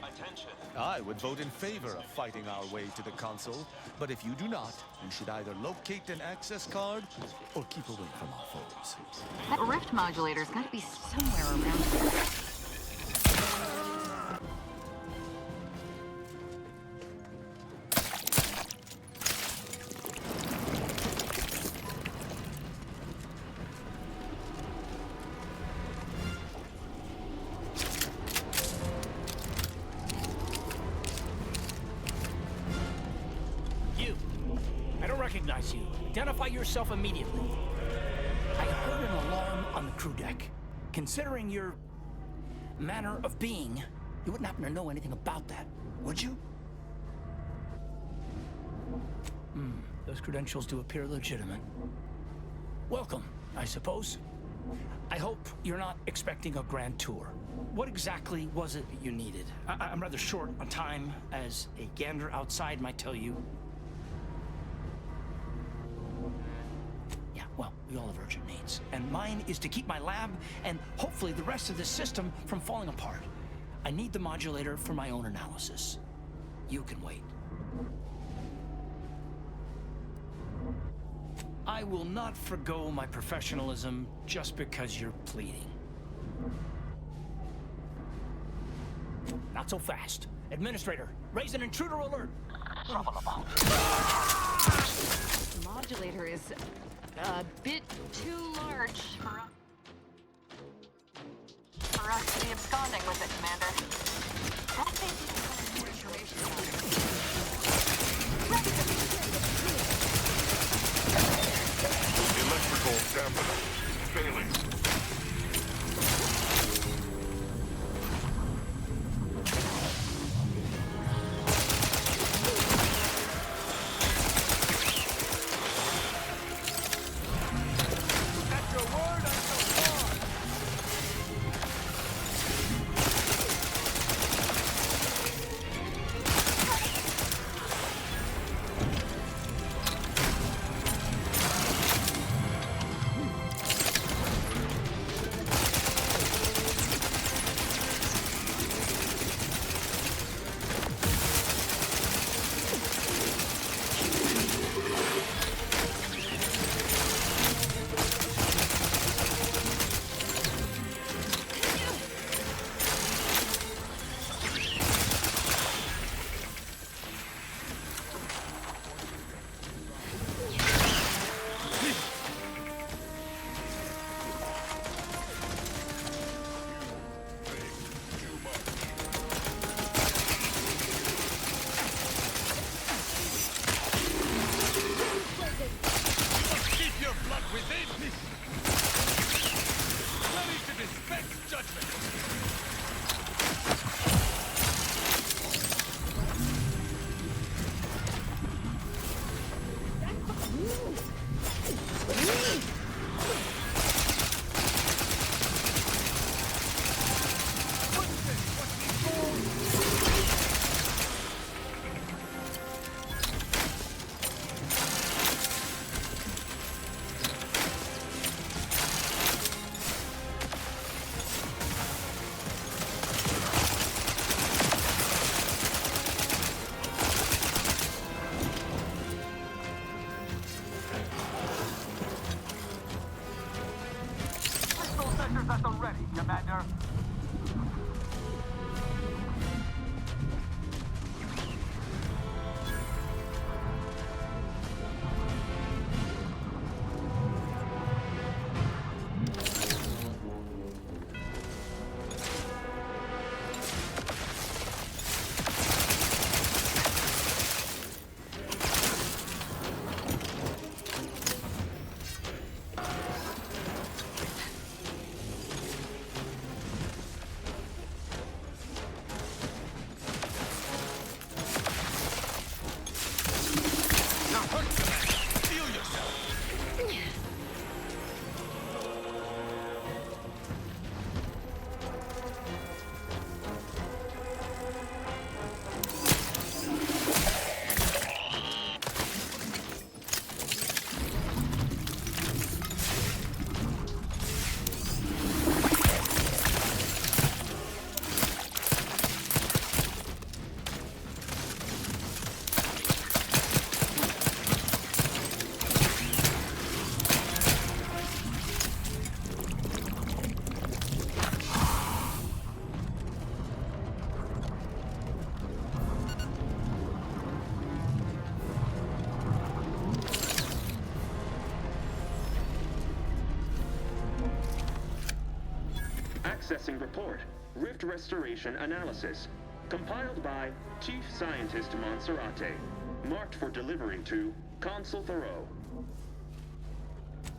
Attention. I would vote in favor of fighting our way to the console, but if you do not, you should either locate an access card or keep away from our foes. That rift modulator's gotta be somewhere around here. Recognize you. Identify yourself immediately. I heard an alarm on the crew deck. Considering your manner of being, you wouldn't happen to know anything about that, would you? Those credentials do appear legitimate. Welcome, I suppose. I hope you're not expecting a grand tour. What exactly was it you needed? I'm rather short on time, as a gander outside might tell you. Well, we all have urgent needs, and mine is to keep my lab and hopefully the rest of this system from falling apart. I need the modulator for my own analysis. You can wait. I will not forgo my professionalism just because you're pleading. Not so fast. Administrator, raise an intruder alert. The modulator is a bit too large for us to be absconding with it, Commander. That seems to be more information about it. Electrical dampener failing. Processing report. Rift restoration analysis. Compiled by Chief Scientist Monserrate. Marked for delivery to Consul Thoreau.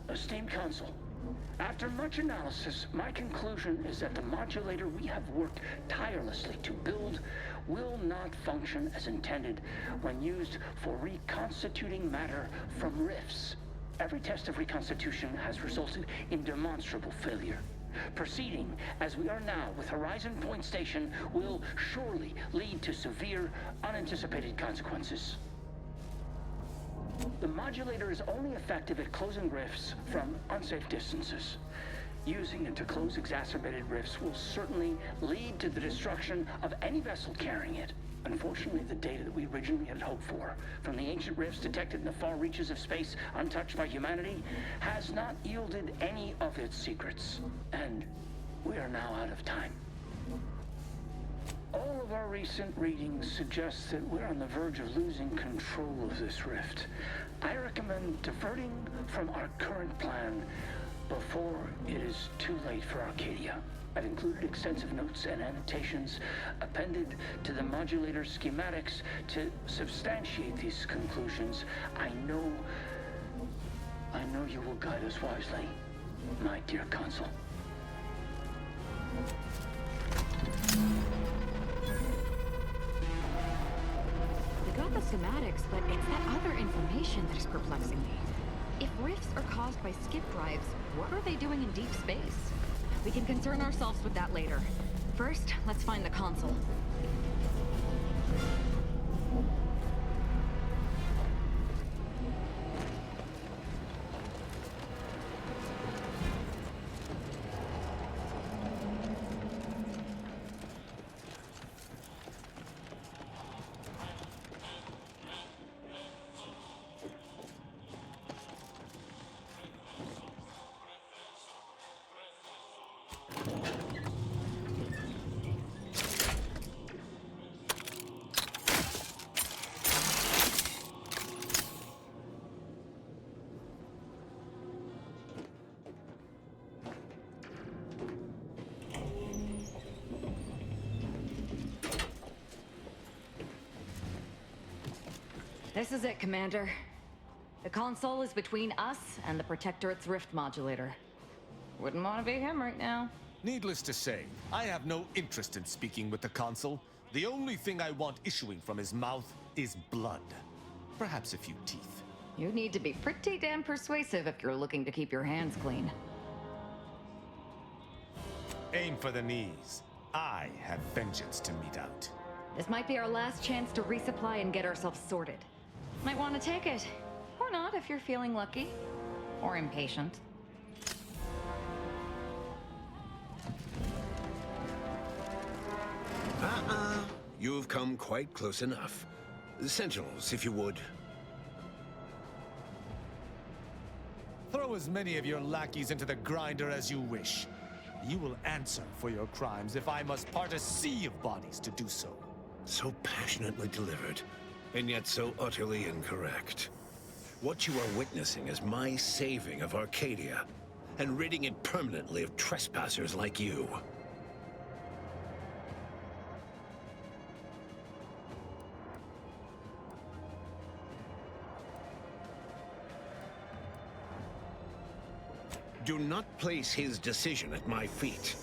Esteemed Consul, after much analysis, my conclusion is that the modulator we have worked tirelessly to build will not function as intended when used for reconstituting matter from rifts. Every test of reconstitution has resulted in demonstrable failure. Proceeding as we are now with Horizon Point Station will surely lead to severe, unanticipated consequences. The modulator is only effective at closing rifts from unsafe distances. Using it to close exacerbated rifts will certainly lead to the destruction of any vessel carrying it. Unfortunately, the data that we originally had hoped for from the ancient rifts detected in the far reaches of space untouched by humanity has not yielded any of its secrets. And we are now out of time. All of our recent readings suggest that we're on the verge of losing control of this rift. I recommend diverting from our current plan before it is too late for Arcadia. I've included extensive notes and annotations appended to the modulator schematics to substantiate these conclusions. I know you will guide us wisely, my dear Consul. We got the schematics, but it's that other information that is perplexing me. If rifts are caused by skip drives, what are they doing in deep space? We can concern ourselves with that later. First, let's find the Consul. This is it, Commander. The Consul is between us and the Protectorate's rift modulator. Wouldn't want to be him right now. Needless to say, I have no interest in speaking with the Consul. The only thing I want issuing from his mouth is blood. Perhaps a few teeth. You need to be pretty damn persuasive if you're looking to keep your hands clean. Aim for the knees. I have vengeance to mete out. This might be our last chance to resupply and get ourselves sorted. Might want to take it. Or not if you're feeling lucky. Or impatient. You've come quite close enough. Sentinels, if you would. Throw as many of your lackeys into the grinder as you wish. You will answer for your crimes if I must part a sea of bodies to do so. So passionately delivered, and yet so utterly incorrect. What you are witnessing is my saving of Arcadia, and ridding it permanently of trespassers like you. Do not place his decision at my feet.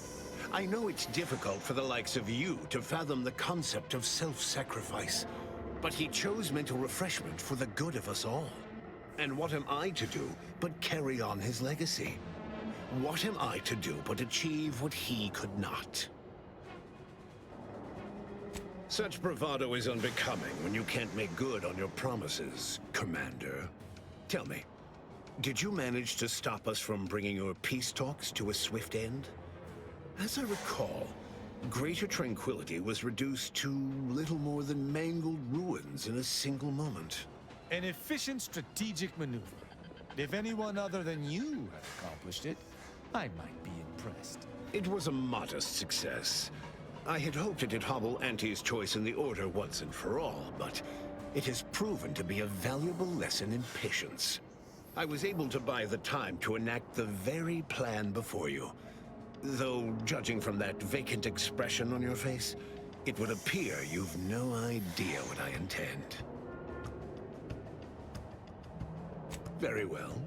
I know it's difficult for the likes of you to fathom the concept of self-sacrifice, but he chose mental refreshment for the good of us all. And what am I to do but carry on his legacy? What am I to do but achieve what he could not? Such bravado is unbecoming when you can't make good on your promises, Commander. Tell me, did you manage to stop us from bringing your peace talks to a swift end? As I recall, Greater Tranquility was reduced to little more than mangled ruins in a single moment. An efficient strategic maneuver. If anyone other than you had accomplished it, I might be impressed. It was a modest success. I had hoped it'd hobble Auntie's choice in the Order once and for all, but it has proven to be a valuable lesson in patience. I was able to buy the time to enact the very plan before you. Though, judging from that vacant expression on your face, it would appear you've no idea what I intend. Very well.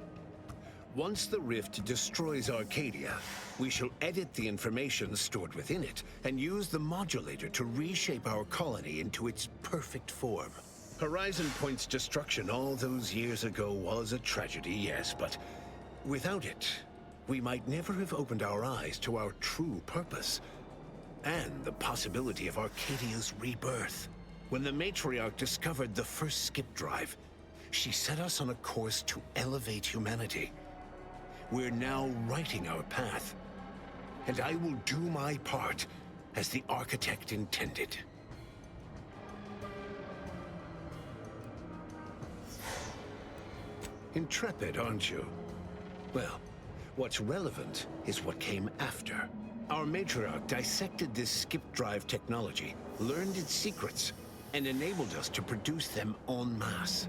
Once the rift destroys Arcadia, we shall edit the information stored within it and use the modulator to reshape our colony into its perfect form. Horizon Point's destruction all those years ago was a tragedy, yes, but without it, we might never have opened our eyes to our true purpose and the possibility of Arcadia's rebirth. When the Matriarch discovered the first skip drive, she set us on a course to elevate humanity. We're now writing our path, and I will do my part as the Architect intended. Intrepid, aren't you? Well, what's relevant is what came after. Our Matriarch dissected this skip drive technology, learned its secrets, and enabled us to produce them en masse,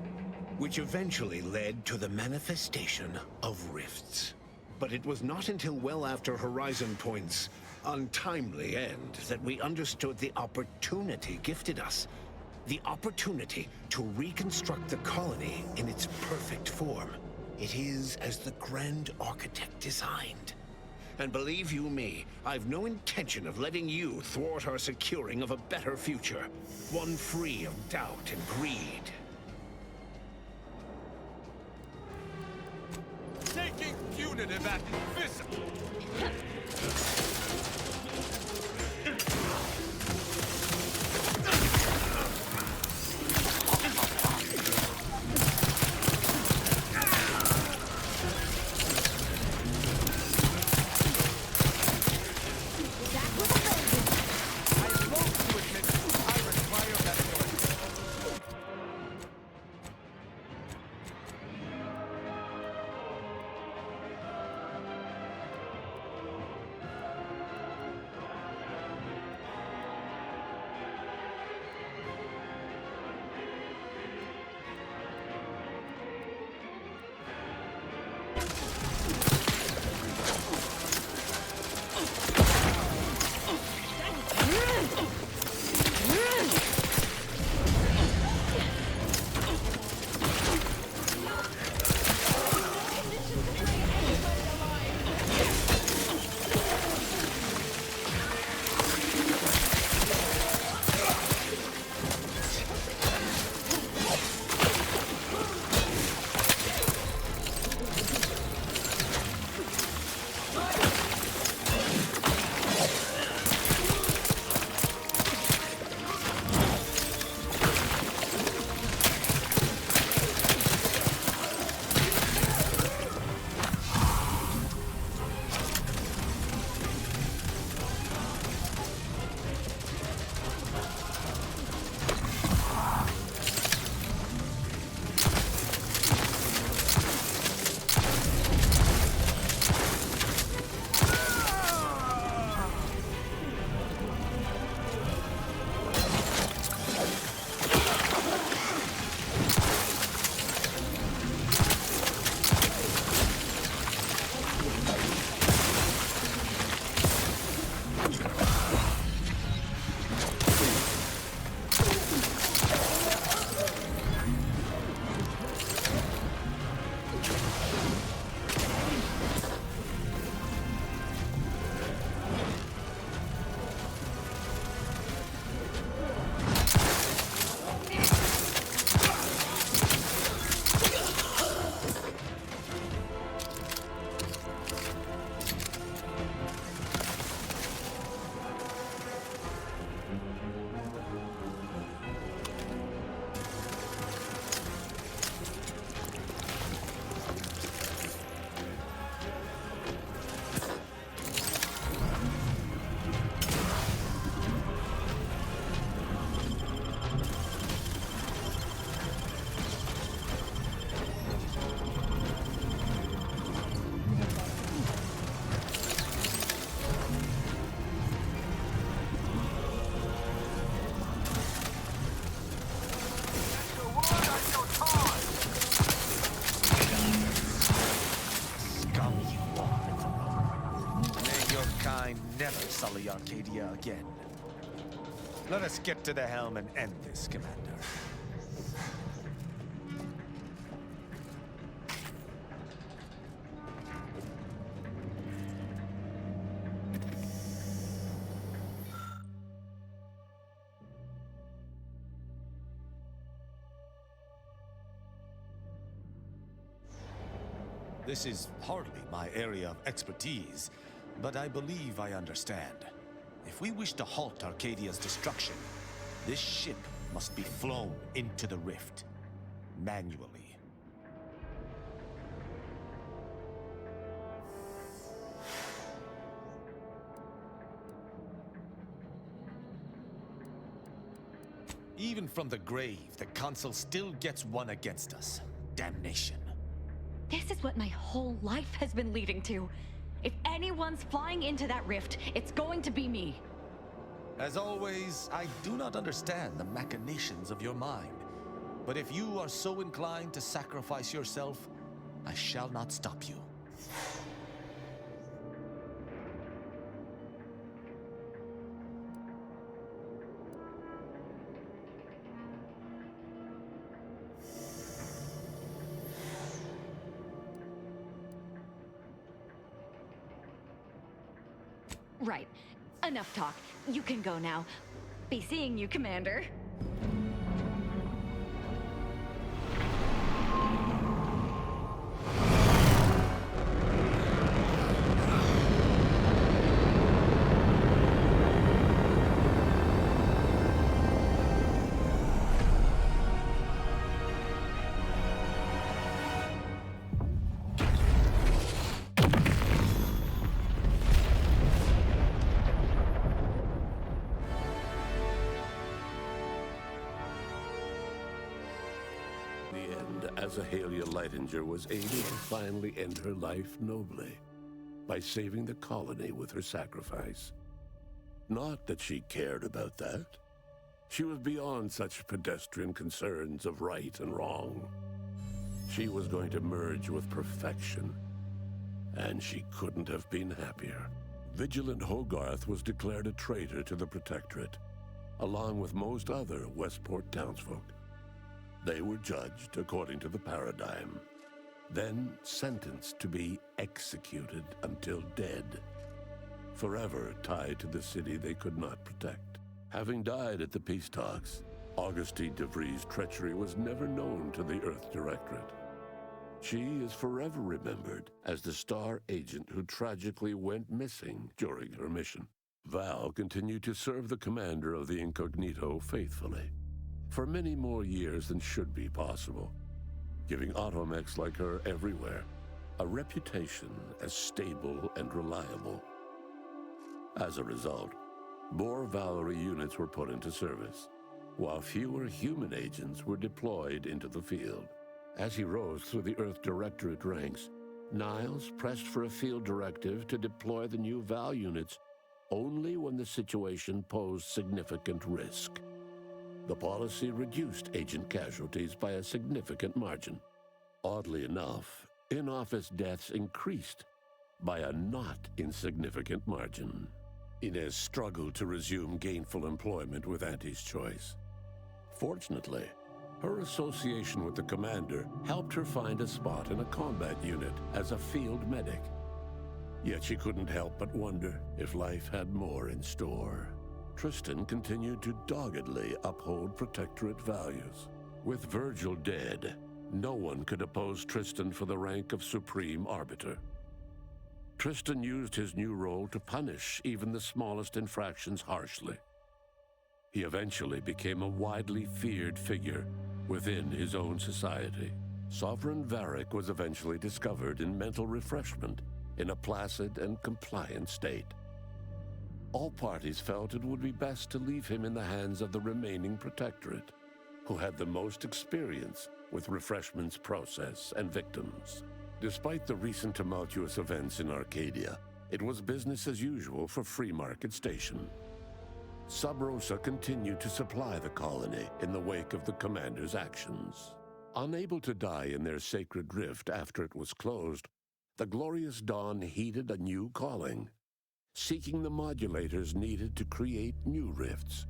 which eventually led to the manifestation of rifts. But it was not until well after Horizon Point's untimely end that we understood the opportunity gifted us. The opportunity to reconstruct the colony in its perfect form. It is as the Grand Architect designed. And believe you me, I've no intention of letting you thwart our securing of a better future. One free of doubt and greed. Taking punitive at invisible. never sully Arcadia again. Let us get to the helm and end this, Commander. This is hardly my area of expertise, but I believe I understand. If we wish to halt Arcadia's destruction, this ship must be flown into the rift, manually. Even from the grave, the Consul still gets one against us. Damnation. This is what my whole life has been leading to. If anyone's flying into that rift, it's going to be me. As always, I do not understand the machinations of your mind. But if you are so inclined to sacrifice yourself, I shall not stop you. Right. Enough talk. You can go now. Be seeing you, Commander. Azahalia Lightinger was able to finally end her life nobly by saving the colony with her sacrifice. Not that she cared about that. She was beyond such pedestrian concerns of right and wrong. She was going to merge with perfection, and she couldn't have been happier. Vigilant Hogarth was declared a traitor to the Protectorate, along with most other Westport townsfolk. They were judged according to the paradigm, then sentenced to be executed until dead, forever tied to the city they could not protect. Having died at the peace talks, Augustine de Vries' treachery was never known to the Earth Directorate. She is forever remembered as the star agent who tragically went missing during her mission. Val continued to serve the commander of the Incognito faithfully for many more years than should be possible, giving automechs like her everywhere a reputation as stable and reliable. As a result, more Valerie units were put into service, while fewer human agents were deployed into the field. As he rose through the Earth Directorate ranks, Niles pressed for a field directive to deploy the new Val units only when the situation posed significant risk. The policy reduced agent casualties by a significant margin. Oddly enough, in-office deaths increased by a not insignificant margin. Inez struggled to resume gainful employment with Auntie's choice. Fortunately, her association with the commander helped her find a spot in a combat unit as a field medic. Yet she couldn't help but wonder if life had more in store. Tristan continued to doggedly uphold Protectorate values. With Virgil dead, no one could oppose Tristan for the rank of Supreme Arbiter. Tristan used his new role to punish even the smallest infractions harshly. He eventually became a widely feared figure within his own society. Sovereign Varric was eventually discovered in mental refreshment in a placid and compliant state. All parties felt it would be best to leave him in the hands of the remaining Protectorate, who had the most experience with refreshment's process and victims. Despite the recent tumultuous events in Arcadia, it was business as usual for Free Market Station. Sub Rosa continued to supply the colony in the wake of the commander's actions. Unable to die in their sacred rift after it was closed, the Glorious Dawn heeded a new calling. seeking the modulators needed to create new rifts,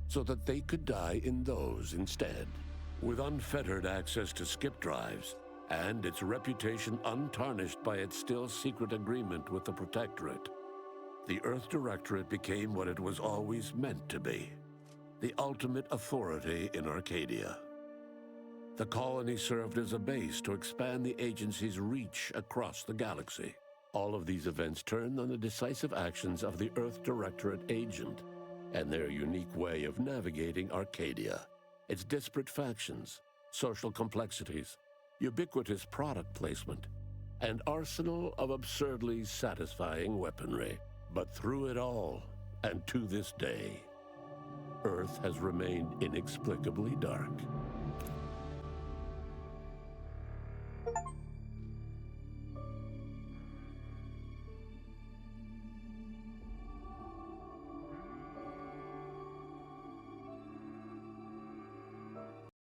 so that they could die in those instead. With unfettered access to skip drives, and its reputation untarnished by its still secret agreement with the Protectorate, the Earth Directorate became what it was always meant to be, the ultimate authority in Arcadia. The colony served as a base to expand the agency's reach across the galaxy. All of these events turned on the decisive actions of the Earth Directorate agent and their unique way of navigating Arcadia, its disparate factions, social complexities, ubiquitous product placement, and arsenal of absurdly satisfying weaponry. But through it all, and to this day, Earth has remained inexplicably dark.